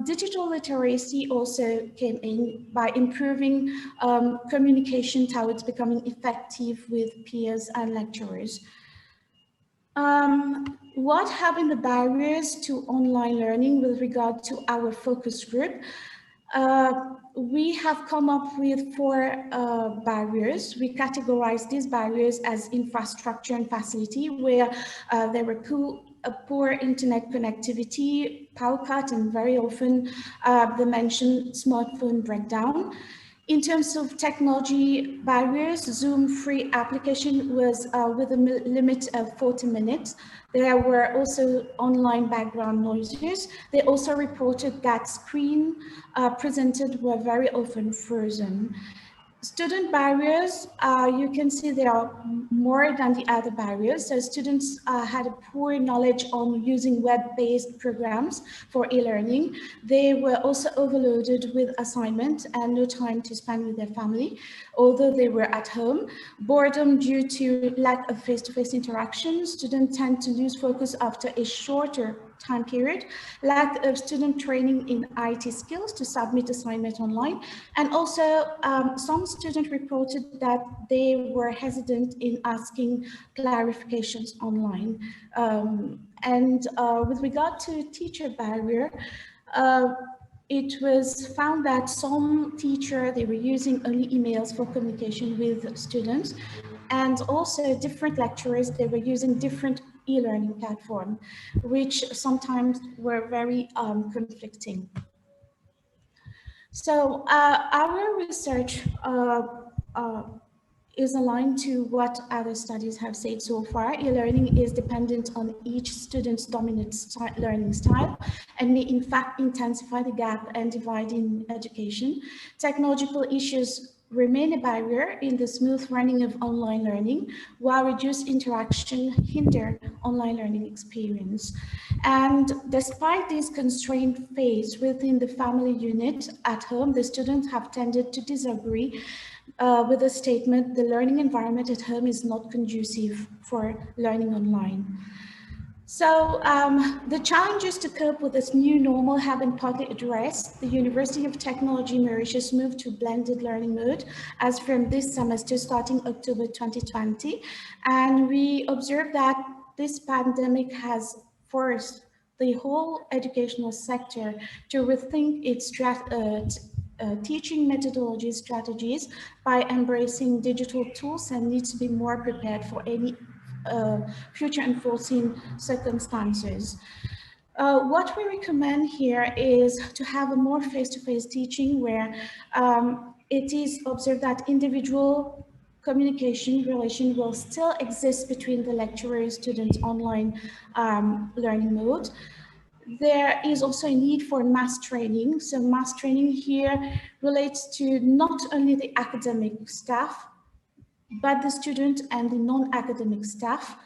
digital literacy also came in by improving communication towards becoming effective with peers and lecturers. What have been the barriers to online learning with regard to our focus group? We have come up with 4 barriers. We categorize these barriers as infrastructure and facility, where there were poor internet connectivity, power cut, and very often they mention smartphone breakdown. In terms of technology barriers, Zoom free application was with a limit of 40 minutes. There were also online background noises. They also reported that screen presented were very often frozen. Student barriers, you can see there are more than the other barriers. So students had a poor knowledge on using web-based programs for e-learning. They were also overloaded with assignment and no time to spend with their family, although they were at home. Boredom due to lack of face-to-face interaction. Students tend to lose focus after a shorter time period, lack of student training in IT skills to submit assignment online, and also some students reported that they were hesitant in asking clarifications online. With regard to teacher barrier, it was found that some teachers, they were using only emails for communication with students, and also different lecturers, they were using different e-learning platform, which sometimes were very conflicting. So our research is aligned to what other studies have said so far. E-learning is dependent on each student's dominant learning style and may in fact intensify the gap and divide in education. Technological issues remain a barrier in the smooth running of online learning, while reduced interaction hinder online learning experience. And despite these constraints faced within the family unit at home, the students have tended to disagree with the statement, the learning environment at home is not conducive for learning online. So the challenges to cope with this new normal have been partly addressed. The University of Technology Mauritius moved to blended learning mode as from this semester starting October 2020. And we observed that this pandemic has forced the whole educational sector to rethink its teaching methodology strategies by embracing digital tools and needs to be more prepared for any future unforeseen circumstances. What we recommend here is to have a more face-to-face teaching where it is observed that individual communication relation will still exist between the lecturer student online learning mode. There is also a need for mass training. So mass training here relates to not only the academic staff, but the student and the non-academic staff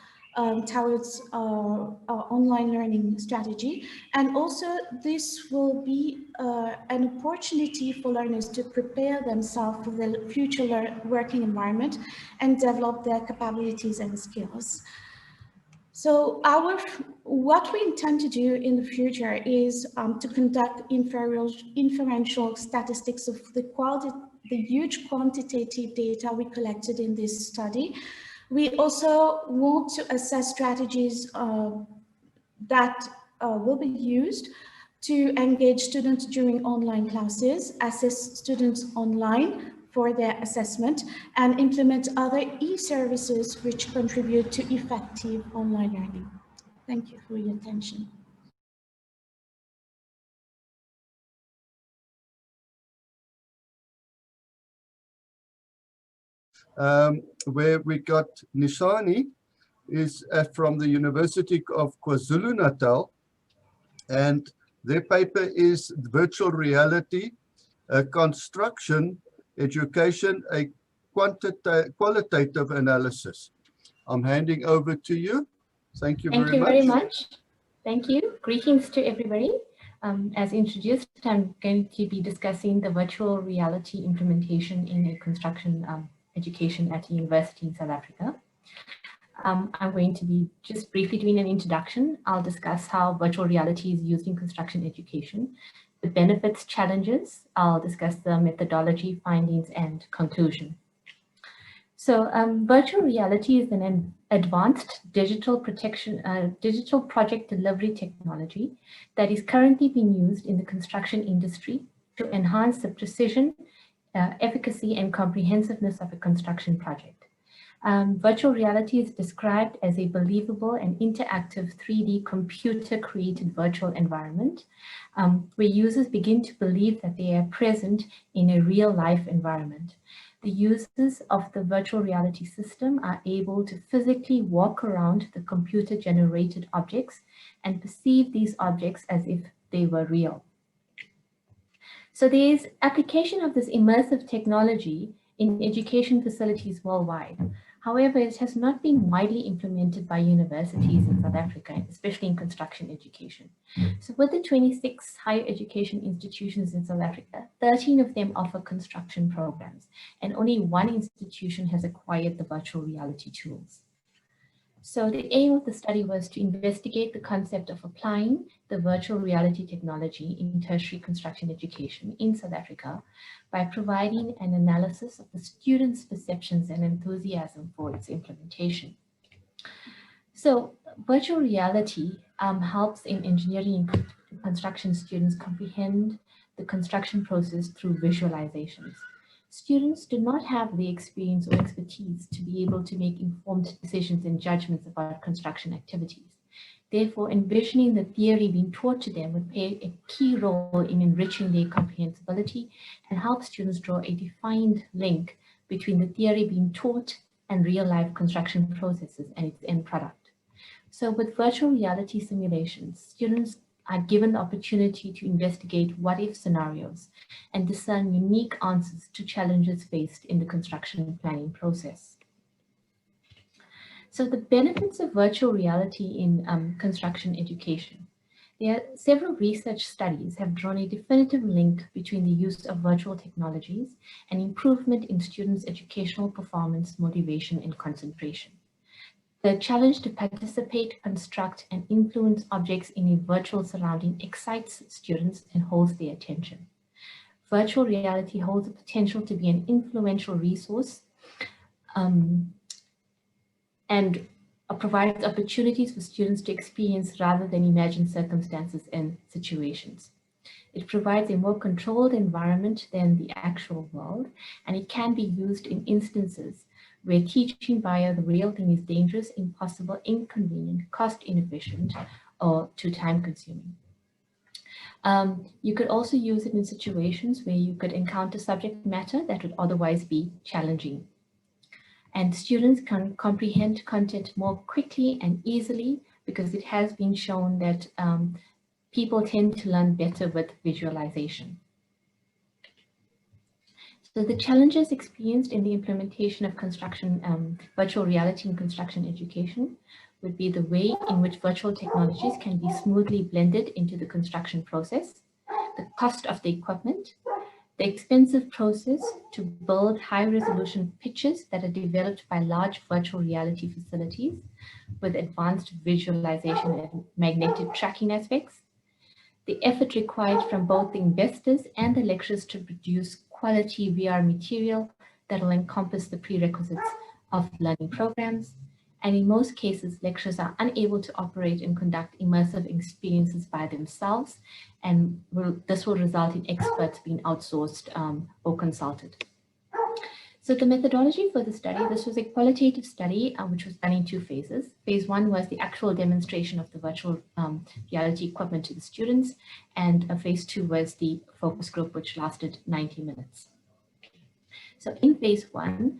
towards online learning strategy. And also this will be an opportunity for learners to prepare themselves for the future working environment and develop their capabilities and skills. So what we intend to do in the future is to conduct inferential statistics of the huge quantitative data we collected in this study. We also want to assess strategies that will be used to engage students during online classes, assess students online for their assessment, and implement other e-services which contribute to effective online learning. Thank you for your attention. Where we got Nishani is from the University of KwaZulu-Natal, and their paper is Virtual Reality, Construction, Education, a Qualitative Analysis. I'm handing over to you. Thank you very much. Thank you very much. Thank you. Greetings to everybody. As introduced, I'm going to be discussing the virtual reality implementation in a construction education at a university in South Africa. I'm going to be just briefly doing an introduction. I'll discuss how virtual reality is used in construction education, the benefits, challenges. I'll discuss the methodology, findings, and conclusion. So virtual reality is an advanced digital project delivery technology that is currently being used in the construction industry to enhance the precision, efficacy, and comprehensiveness of a construction project. Virtual reality is described as a believable and interactive 3D computer-created virtual environment where users begin to believe that they are present in a real-life environment. The users of the virtual reality system are able to physically walk around the computer-generated objects and perceive these objects as if they were real. So there is application of this immersive technology in education facilities worldwide. However, it has not been widely implemented by universities in South Africa, especially in construction education. So with the 26 higher education institutions in South Africa, 13 of them offer construction programs, and only one institution has acquired the virtual reality tools. So the aim of the study was to investigate the concept of applying the virtual reality technology in tertiary construction education in South Africa by providing an analysis of the students' perceptions and enthusiasm for its implementation. So virtual reality helps in engineering and construction students comprehend the construction process through visualizations. Students do not have the experience or expertise to be able to make informed decisions and judgments about construction activities. Therefore, envisioning the theory being taught to them would play a key role in enriching their comprehensibility and help students draw a defined link between the theory being taught and real-life construction processes and its end product. So with virtual reality simulations, students are given the opportunity to investigate what-if scenarios and discern unique answers to challenges faced in the construction planning process. So the benefits of virtual reality in construction education. There are several research studies have drawn a definitive link between the use of virtual technologies and improvement in students' educational performance, motivation, and concentration. The challenge to participate, construct, and influence objects in a virtual surrounding excites students and holds their attention. Virtual reality holds the potential to be an influential resource and provides opportunities for students to experience rather than imagine circumstances and situations. It provides a more controlled environment than the actual world, and it can be used in instances where teaching via the real thing is dangerous, impossible, inconvenient, cost inefficient, or too time consuming. You could also use it in situations where you could encounter subject matter that would otherwise be challenging. And students can comprehend content more quickly and easily because it has been shown that people tend to learn better with visualization. So the challenges experienced in the implementation of construction, virtual reality in construction education would be the way in which virtual technologies can be smoothly blended into the construction process, the cost of the equipment, The expensive process to build high-resolution pictures that are developed by large virtual reality facilities with advanced visualization and magnetic tracking aspects. The effort required from both the investors and the lecturers to produce quality VR material that will encompass the prerequisites of learning programs. And in most cases, lecturers are unable to operate and conduct immersive experiences by themselves, and this will result in experts being outsourced or consulted. So the methodology for the study, this was a qualitative study which was done in 2 phases. Phase 1 was the actual demonstration of the virtual reality equipment to the students, and phase 2 was the focus group, which lasted 90 minutes. So in phase 1,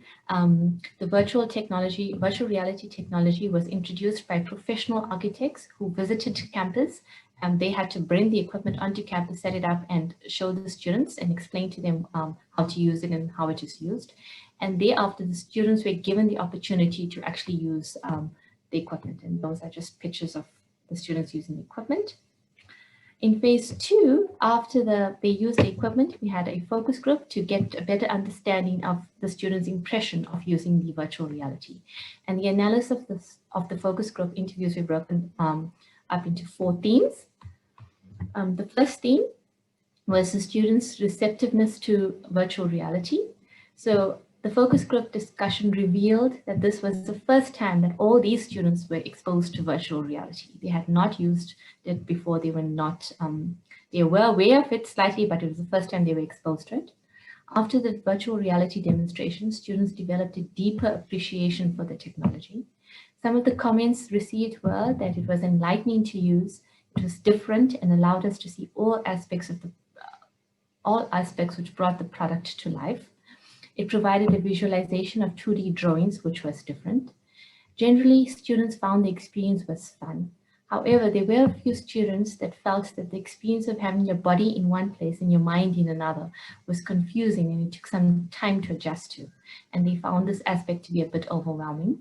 the virtual reality technology was introduced by professional architects who visited campus, and they had to bring the equipment onto campus, set it up, and show the students and explain to them how to use it and how it is used. And thereafter, the students were given the opportunity to actually use the equipment. And those are just pictures of the students using the equipment. In phase 2, after they used the equipment, we had a focus group to get a better understanding of the students' impression of using the virtual reality. And the analysis of the focus group interviews were broken up into 4 themes. The first theme was the students' receptiveness to virtual reality. So the focus group discussion revealed that this was the first time that all these students were exposed to virtual reality. They had not used it before. They were not, they were aware of it slightly, but it was the first time they were exposed to it. After the virtual reality demonstration, students developed a deeper appreciation for the technology. Some of the comments received were that it was enlightening to use, it was different, and allowed us to see all aspects which brought the product to life. It provided a visualization of 2D drawings, which was different. Generally, students found the experience was fun. However, there were a few students that felt that the experience of having your body in one place and your mind in another was confusing, and it took some time to adjust to. And they found this aspect to be a bit overwhelming.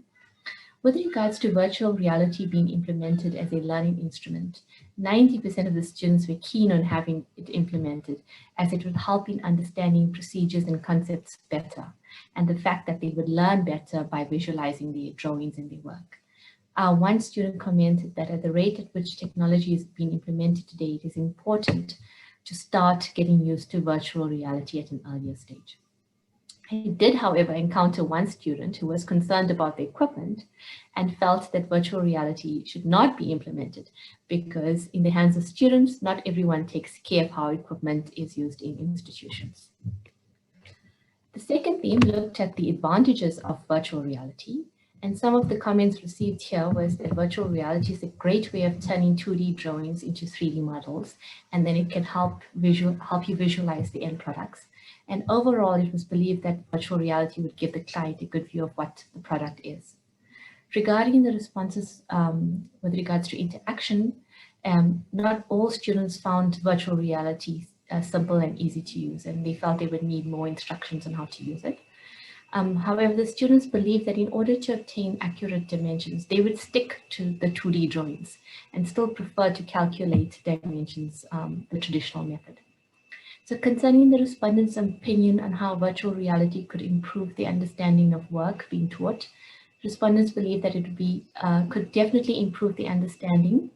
With regards to virtual reality being implemented as a learning instrument, 90% of the students were keen on having it implemented, as it would help in understanding procedures and concepts better, and the fact that they would learn better by visualizing their drawings and their work. One student commented that at the rate at which technology is being implemented today, it is important to start getting used to virtual reality at an earlier stage. I did, however, encounter one student who was concerned about the equipment and felt that virtual reality should not be implemented because in the hands of students, not everyone takes care of how equipment is used in institutions. The second theme looked at the advantages of virtual reality, and some of the comments received here was that virtual reality is a great way of turning 2D drawings into 3D models, and then it can help you visualize the end products. And overall, it was believed that virtual reality would give the client a good view of what the product is. Regarding the responses with regards to interaction, not all students found virtual reality simple and easy to use, and they felt they would need more instructions on how to use it. However, the students believed that in order to obtain accurate dimensions, they would stick to the 2D drawings and still prefer to calculate dimensions the traditional method. So concerning the respondents' opinion on how virtual reality could improve the understanding of work being taught, respondents believe that it would could definitely improve the understanding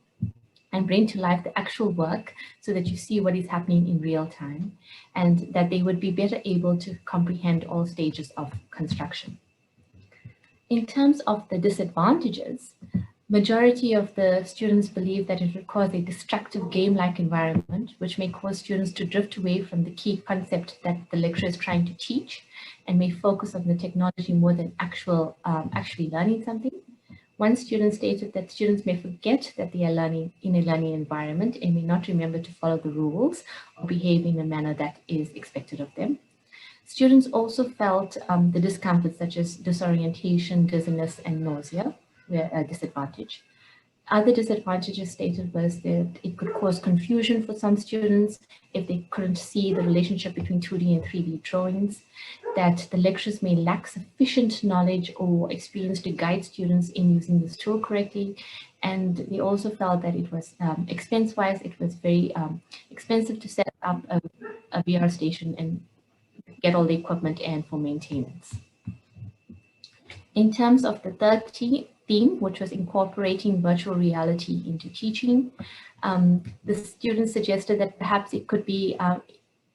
and bring to life the actual work so that you see what is happening in real time, and that they would be better able to comprehend all stages of construction. In terms of the disadvantages, majority of the students believe that it would cause a destructive game-like environment, which may cause students to drift away from the key concept that the lecturer is trying to teach and may focus on the technology more than actually learning something. One student stated that students may forget that they are learning in a learning environment and may not remember to follow the rules or behave in a manner that is expected of them. Students also felt the discomfort such as disorientation, dizziness, and nausea were a disadvantage. Other disadvantages stated was that it could cause confusion for some students if they couldn't see the relationship between 2D and 3D drawings, that the lecturers may lack sufficient knowledge or experience to guide students in using this tool correctly. And they also felt that it was expense-wise, it was very expensive to set up a VR station, and get all the equipment and for maintenance. In terms of the third theme, which was incorporating virtual reality into teaching, the students suggested that perhaps it could be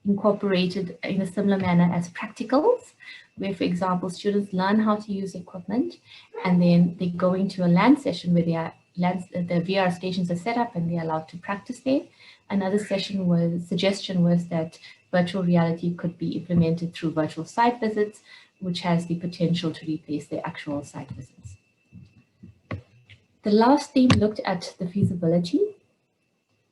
incorporated in a similar manner as practicals, where, for example, students learn how to use equipment and then they go into a LAN session where the VR stations are set up and they're allowed to practice there. Another suggestion was that virtual reality could be implemented through virtual site visits, which has the potential to replace the actual site visits. The last theme looked at the feasibility.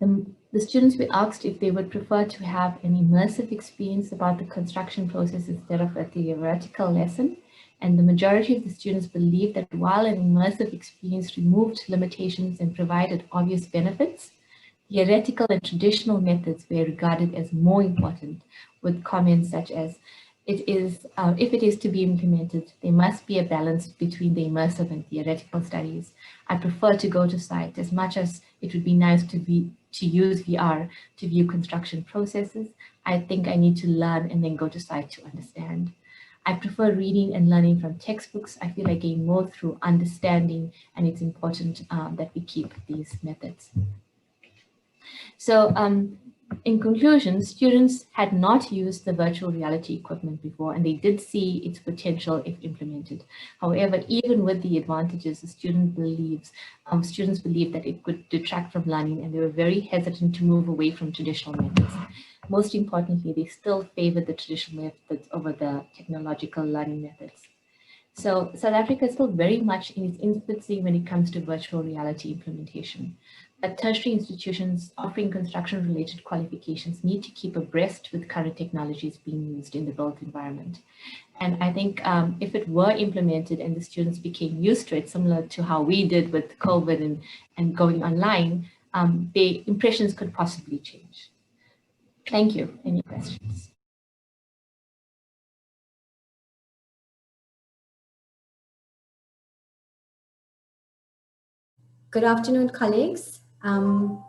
The students were asked if they would prefer to have an immersive experience about the construction process instead of a theoretical lesson. And the majority of the students believed that while an immersive experience removed limitations and provided obvious benefits, theoretical and traditional methods were regarded as more important, with comments such as, if it is to be implemented, there must be a balance between the immersive and theoretical studies. I prefer to go to site as much as it would be nice to use VR to view construction processes. I think I need to learn and then go to site to understand. I prefer reading and learning from textbooks. I feel I gain more through understanding, and it's important that we keep these methods. So in conclusion, students had not used the virtual reality equipment before, and they did see its potential if implemented. However, even with the advantages, the students believe that it could detract from learning, and they were very hesitant to move away from traditional methods. Most importantly, they still favored the traditional methods over the technological learning methods. So South Africa is still very much in its infancy when it comes to virtual reality implementation. But tertiary institutions offering construction-related qualifications need to keep abreast with current technologies being used in the built environment. And I think if it were implemented and the students became used to it, similar to how we did with COVID and going online, the impressions could possibly change. Thank you. Any questions? Good afternoon, colleagues.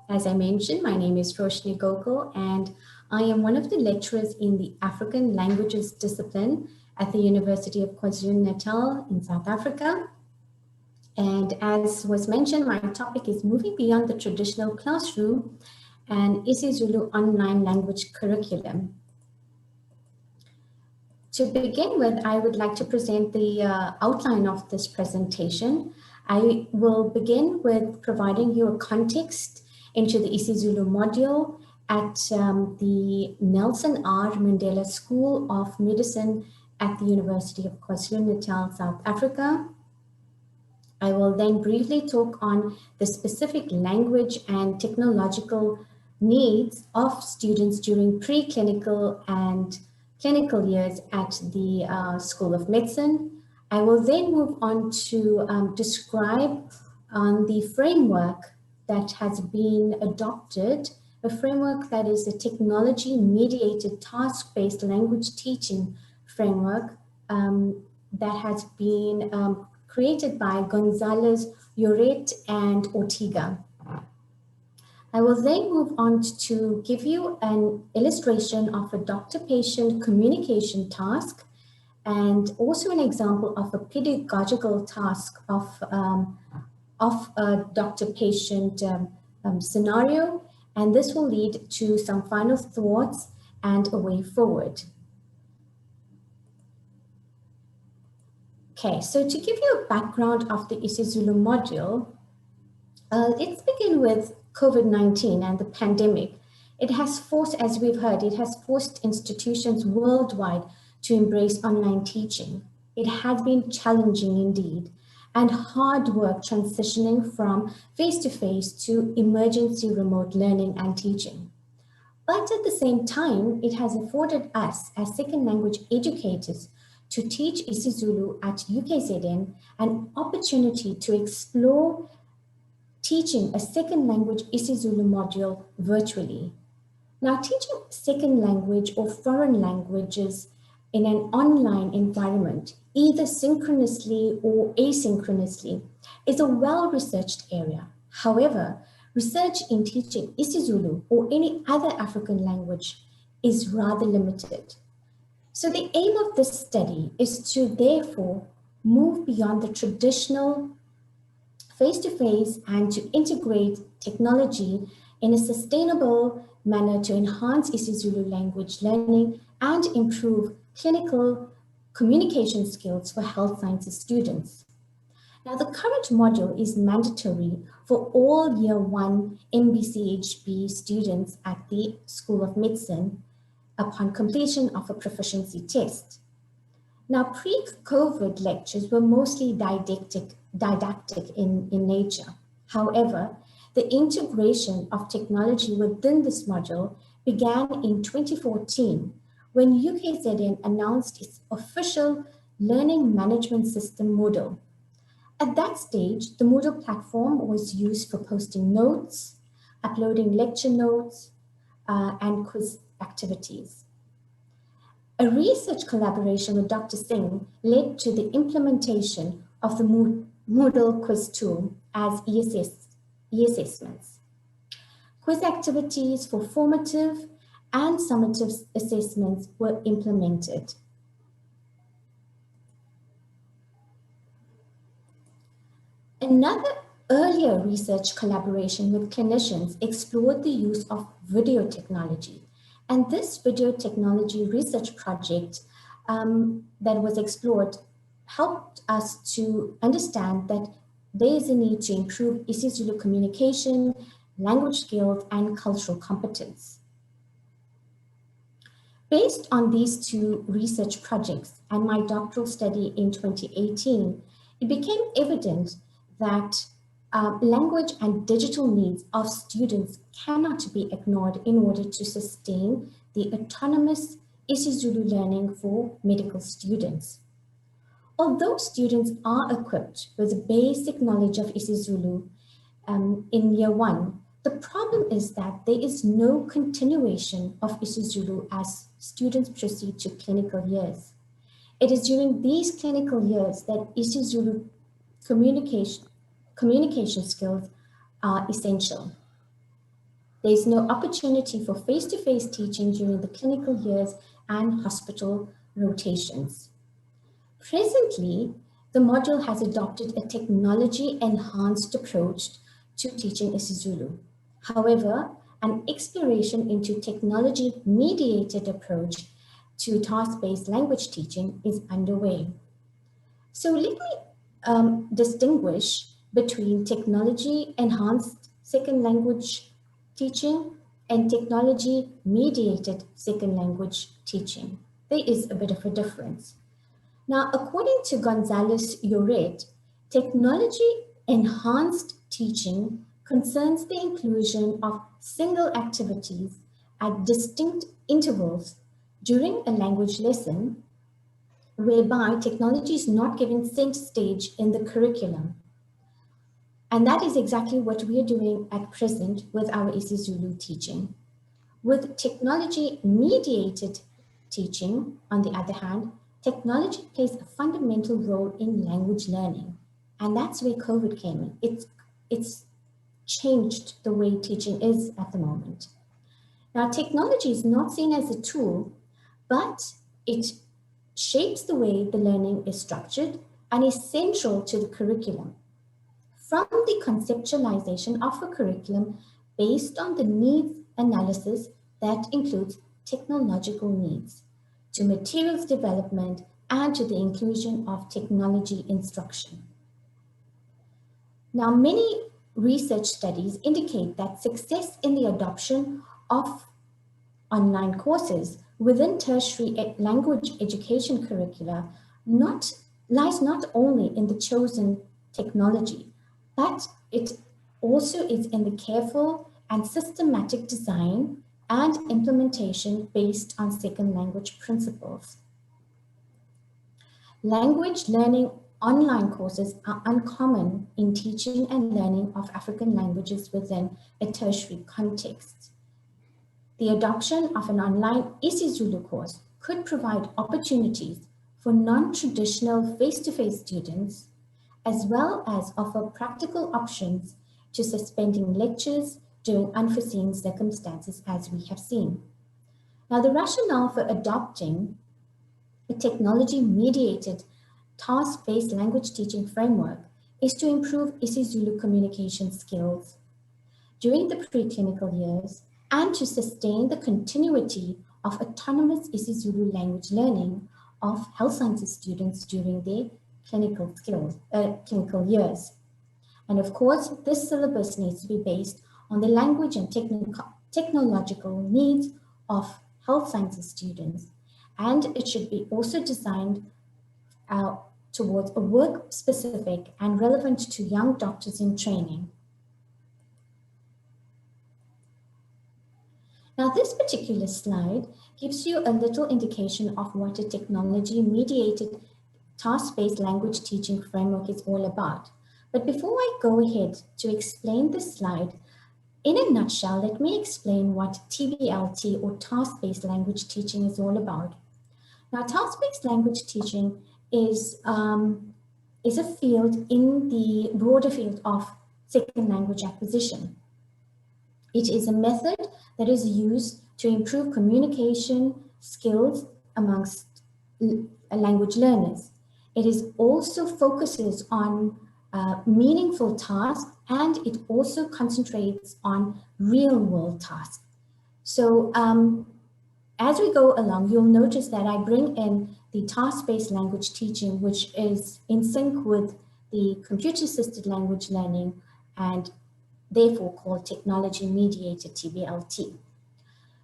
As I mentioned, my name is Roshni Gokool, and I am one of the lecturers in the African Languages discipline at the University of KwaZulu-Natal in South Africa. And as was mentioned, my topic is moving beyond the traditional classroom and isiZulu online language curriculum. To begin with, I would like to present the outline of this presentation. I will begin with providing you a context into the isiZulu module at the Nelson R. Mandela School of Medicine at the University of KwaZulu-Natal, South Africa. I will then briefly talk on the specific language and technological needs of students during preclinical and clinical years at the School of Medicine. I will then move on to describe the framework that has been adopted, a framework that is a technology-mediated task-based language teaching framework that has been created by Gonzalez, Lloret, and Ortega. I will then move on to give you an illustration of a doctor-patient communication task and also an example of a pedagogical task of a doctor-patient scenario, and this will lead to some final thoughts and a way forward. Okay, so to give you a background of the isiZulu module, let's begin with COVID-19 and the pandemic. It has forced, as we've heard, it has forced institutions worldwide to embrace online teaching. It has been challenging indeed, and hard work transitioning from face-to-face to emergency remote learning and teaching. But at the same time, it has afforded us as second language educators to teach isiZulu at UKZN an opportunity to explore teaching a second language isiZulu module virtually. Now, teaching second language or foreign languages in an online environment, either synchronously or asynchronously, is a well-researched area. However, research in teaching isiZulu or any other African language is rather limited. So the aim of this study is to therefore move beyond the traditional face-to-face and to integrate technology in a sustainable manner to enhance isiZulu language learning and improve clinical communication skills for health sciences students. Now, the current module is mandatory for all Year 1 MBCHB students at the School of Medicine upon completion of a proficiency test. Now, pre-COVID lectures were mostly didactic in nature. However, the integration of technology within this module began in 2014 when UKZN announced its official learning management system Moodle. At that stage, the Moodle platform was used for posting notes, uploading lecture notes, and quiz activities. A research collaboration with Dr. Singh led to the implementation of the Moodle quiz tool as e-assessments. Quiz activities for formative and summative assessments were implemented. Another earlier research collaboration with clinicians explored the use of video technology. And this video technology research project that was explored helped us to understand that there is a need to improve isiZulu communication, language skills, and cultural competence. Based on these two research projects and my doctoral study in 2018, it became evident that language and digital needs of students cannot be ignored in order to sustain the autonomous isiZulu learning for medical students. Although students are equipped with basic knowledge of isiZulu in Year 1, the problem is that there is no continuation of isiZulu as students proceed to clinical years. It is during these clinical years that isiZulu communication skills are essential. There is no opportunity for face-to-face teaching during the clinical years and hospital rotations. Presently, the module has adopted a technology-enhanced approach to teaching isiZulu. However, an exploration into technology-mediated approach to task-based language teaching is underway. So let me distinguish between technology-enhanced second language teaching and technology-mediated second language teaching. There is a bit of a difference. Now, according to Gonzalez-Lloret, technology-enhanced teaching concerns the inclusion of single activities at distinct intervals during a language lesson, whereby technology is not given center stage in the curriculum. And that is exactly what we are doing at present with our isiZulu teaching. With technology-mediated teaching, on the other hand, technology plays a fundamental role in language learning. And that's where COVID came in. It's changed the way teaching is at the moment. Now, technology is not seen as a tool, but it shapes the way the learning is structured and is central to the curriculum. From the conceptualization of a curriculum based on the needs analysis that includes technological needs, to materials development, and to the inclusion of technology instruction. Now, many research studies indicate that success in the adoption of online courses within tertiary language education curricula lies not only in the chosen technology, but it also is in the careful and systematic design and implementation based on second language principles. Language learning online courses are uncommon in teaching and learning of African languages within a tertiary context. The adoption of an online isiZulu course could provide opportunities for non-traditional face-to-face students, as well as offer practical options to suspending lectures during unforeseen circumstances, as we have seen. Now, the rationale for adopting a technology-mediated task-based language teaching framework is to improve isiZulu communication skills during the preclinical years and to sustain the continuity of autonomous isiZulu language learning of health sciences students during their clinical years. And of course, this syllabus needs to be based on the language and technological needs of health sciences students. And it should be also designed towards a work-specific and relevant to young doctors in training. Now, this particular slide gives you a little indication of what a technology-mediated task-based language teaching framework is all about. But before I go ahead to explain this slide, in a nutshell, let me explain what TBLT or task-based language teaching is all about. Now, task-based language teaching is a field in the broader field of second language acquisition. It is a method that is used to improve communication skills amongst language learners. It is also focuses on meaningful tasks, and it also concentrates on real-world tasks. So as we go along, you'll notice that I bring in the task-based language teaching, which is in sync with the computer-assisted language learning and therefore called technology-mediated TBLT.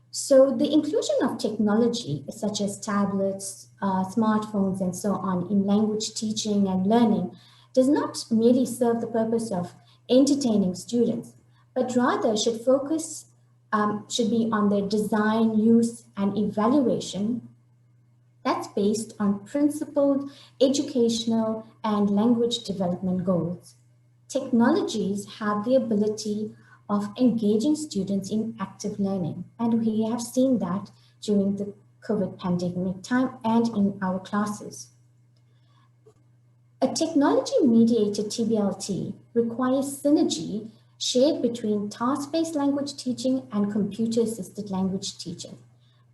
So the inclusion of technology such as tablets, smartphones, and so on in language teaching and learning does not merely serve the purpose of entertaining students, but rather should be on their design, use, and evaluation that's based on principled educational and language development goals. Technologies have the ability of engaging students in active learning, and we have seen that during the COVID pandemic time and in our classes. A technology-mediated TBLT requires synergy shared between task-based language teaching and computer-assisted language teaching,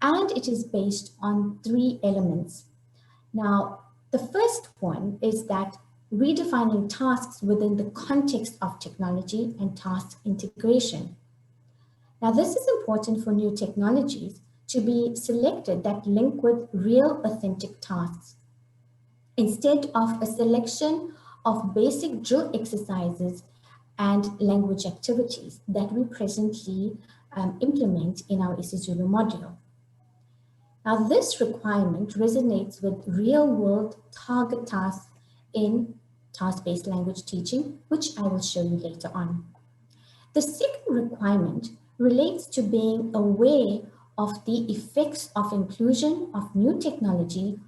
and it is based on 3 elements. Now, the first one is that redefining tasks within the context of technology and task integration. Now, this is important for new technologies to be selected that link with real authentic tasks, instead of a selection of basic drill exercises and language activities that we presently implement in our isiZulu module. Now, this requirement resonates with real-world target tasks in task-based language teaching, which I will show you later on. The second requirement relates to being aware of the effects of inclusion of new technology,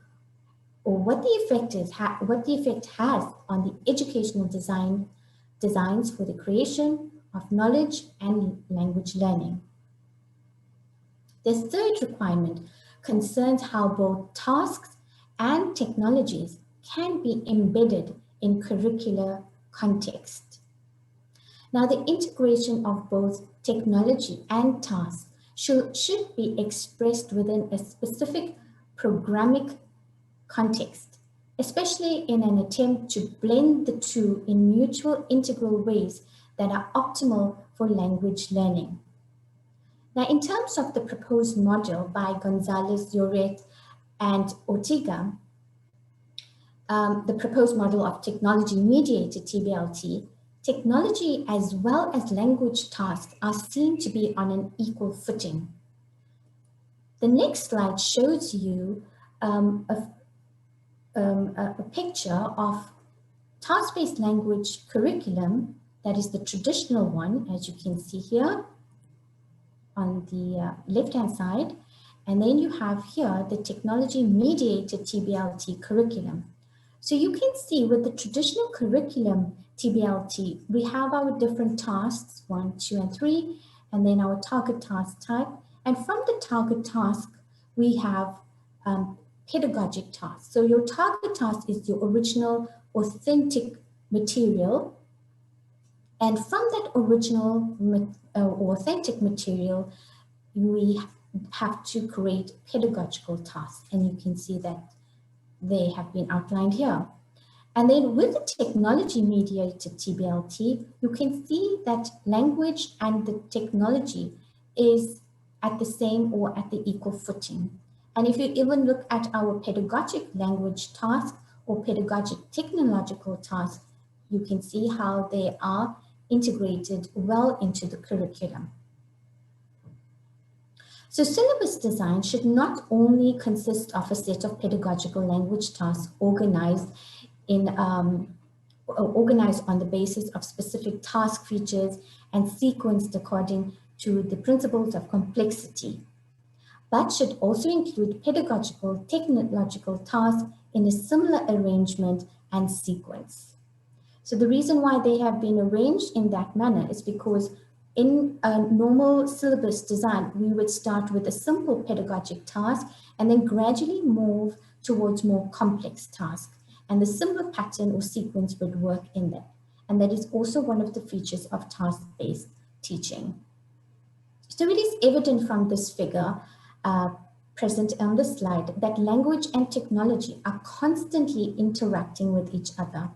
or what the effect has on the educational designs for the creation of knowledge and language learning. The third requirement concerns how both tasks and technologies can be embedded in curricular context. Now, the integration of both technology and tasks should be expressed within a specific programmatic context, especially in an attempt to blend the two in mutual integral ways that are optimal for language learning. Now, in terms of the proposed module by Gonzalez, Lloret, and Ortega, the proposed model of technology-mediated TBLT, technology as well as language tasks are seen to be on an equal footing. The next slide shows you a picture of task-based language curriculum, that is the traditional one, as you can see here on the left-hand side. And then you have here the technology-mediated TBLT curriculum. So you can see with the traditional curriculum TBLT, we have our different tasks, 1, 2, and 3, and then our target task type. And from the target task, we have pedagogic tasks. So your target task is your original authentic material. And from that original authentic material, we have to create pedagogical tasks. And you can see that they have been outlined here. And then with the technology-mediated TBLT, you can see that language and the technology is at the same or at the equal footing. And if you even look at our pedagogic language task or pedagogic technological task, you can see how they are integrated well into the curriculum. So syllabus design should not only consist of a set of pedagogical language tasks organized on the basis of specific task features and sequenced according to the principles of complexity, but should also include pedagogical, technological tasks in a similar arrangement and sequence. So the reason why they have been arranged in that manner is because in a normal syllabus design, we would start with a simple pedagogic task and then gradually move towards more complex tasks. And the similar pattern or sequence would work in that. And that is also one of the features of task-based teaching. So it is evident from this figure present on the slide that language and technology are constantly interacting with each other.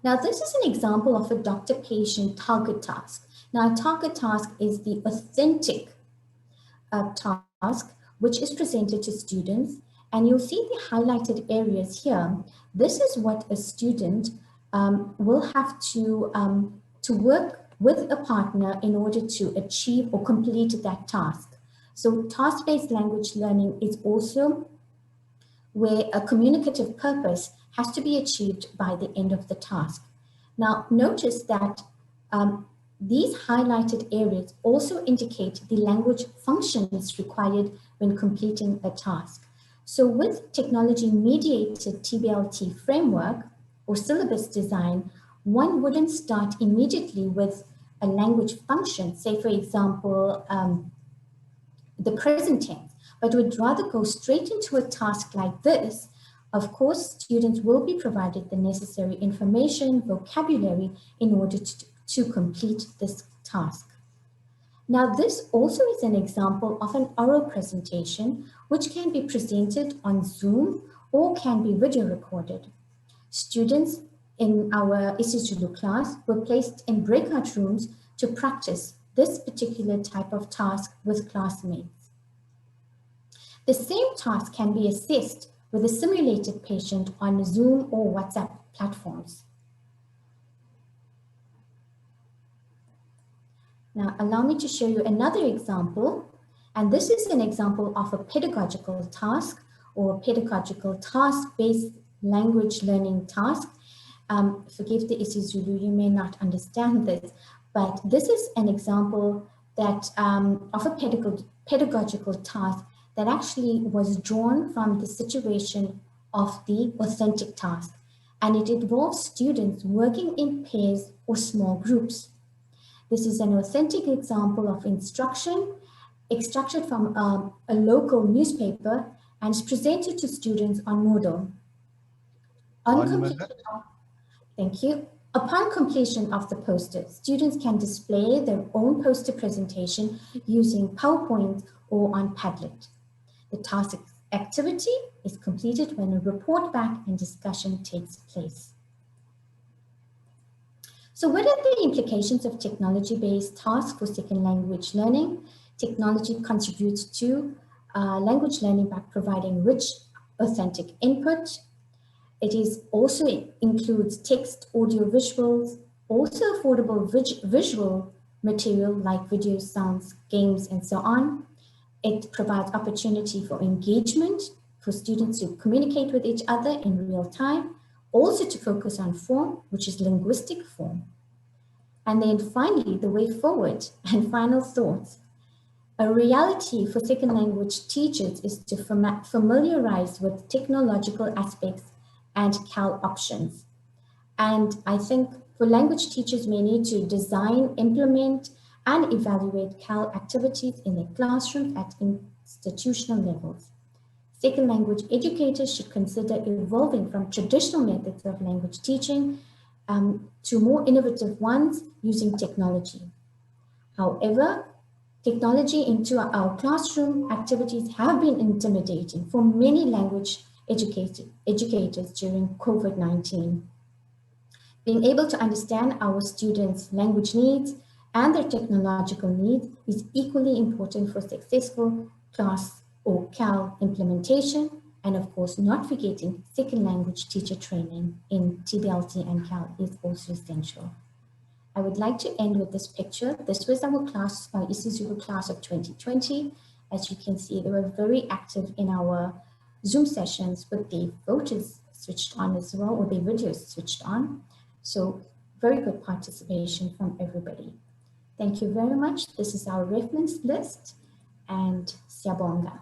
Now, this is an example of a doctor-patient target task. Now, a target task is the authentic task which is presented to students, and you'll see the highlighted areas here. This is what a student will have to work with a partner in order to achieve or complete that task. So task-based language learning is also where a communicative purpose has to be achieved by the end of the task. Now, notice that these highlighted areas also indicate the language functions required when completing a task. So with technology-mediated TBLT framework or syllabus design, one wouldn't start immediately with a language function, say for example, the present tense, but would rather go straight into a task like this. Of course, students will be provided the necessary information, vocabulary in order to complete this task. Now, this also is an example of an oral presentation which can be presented on Zoom or can be video recorded. Students in our isiZulu class were placed in breakout rooms to practice this particular type of task with classmates. The same task can be assessed with a simulated patient on Zoom or WhatsApp platforms. Now, allow me to show you another example, and this is an example of a pedagogical task or pedagogical task-based language learning task. Forgive the isiZulu, you may not understand this, but this is an example that of a pedagogical task that actually was drawn from the situation of the authentic task. And it involves students working in pairs or small groups. This is an authentic example of instruction extracted from a local newspaper and is presented to students on Moodle. Thank you. Upon completion of the poster, students can display their own poster presentation using PowerPoint or on Padlet. The task activity is completed when a report back and discussion takes place. So what are the implications of technology-based tasks for second language learning? Technology contributes to language learning by providing rich, authentic input. It is also includes text, audio, visuals, also affordable visual material like videos, sounds, games, and so on. It provides opportunity for engagement for students to communicate with each other in real time, also to focus on form, which is linguistic form. And then finally, the way forward and final thoughts. A reality for second language teachers is to familiarize with technological aspects and CAL options. And I think for language teachers may need to design, implement, and evaluate CAL activities in their classrooms at institutional levels. Second language educators should consider evolving from traditional methods of language teaching to more innovative ones using technology. However, Technology into our classroom activities have been intimidating for many language educators during COVID-19. Being able to understand our students' language needs and their technological needs is equally important for successful class or CAL implementation, and of course, not forgetting second language teacher training in TBLT and CAL is also essential. I would like to end with this picture. This was our class, our isiZulu class of 2020. As you can see, they were very active in our Zoom sessions with the voters switched on as well, or the videos switched on. So very good participation from everybody. Thank you very much. This is our reference list, and siyabonga.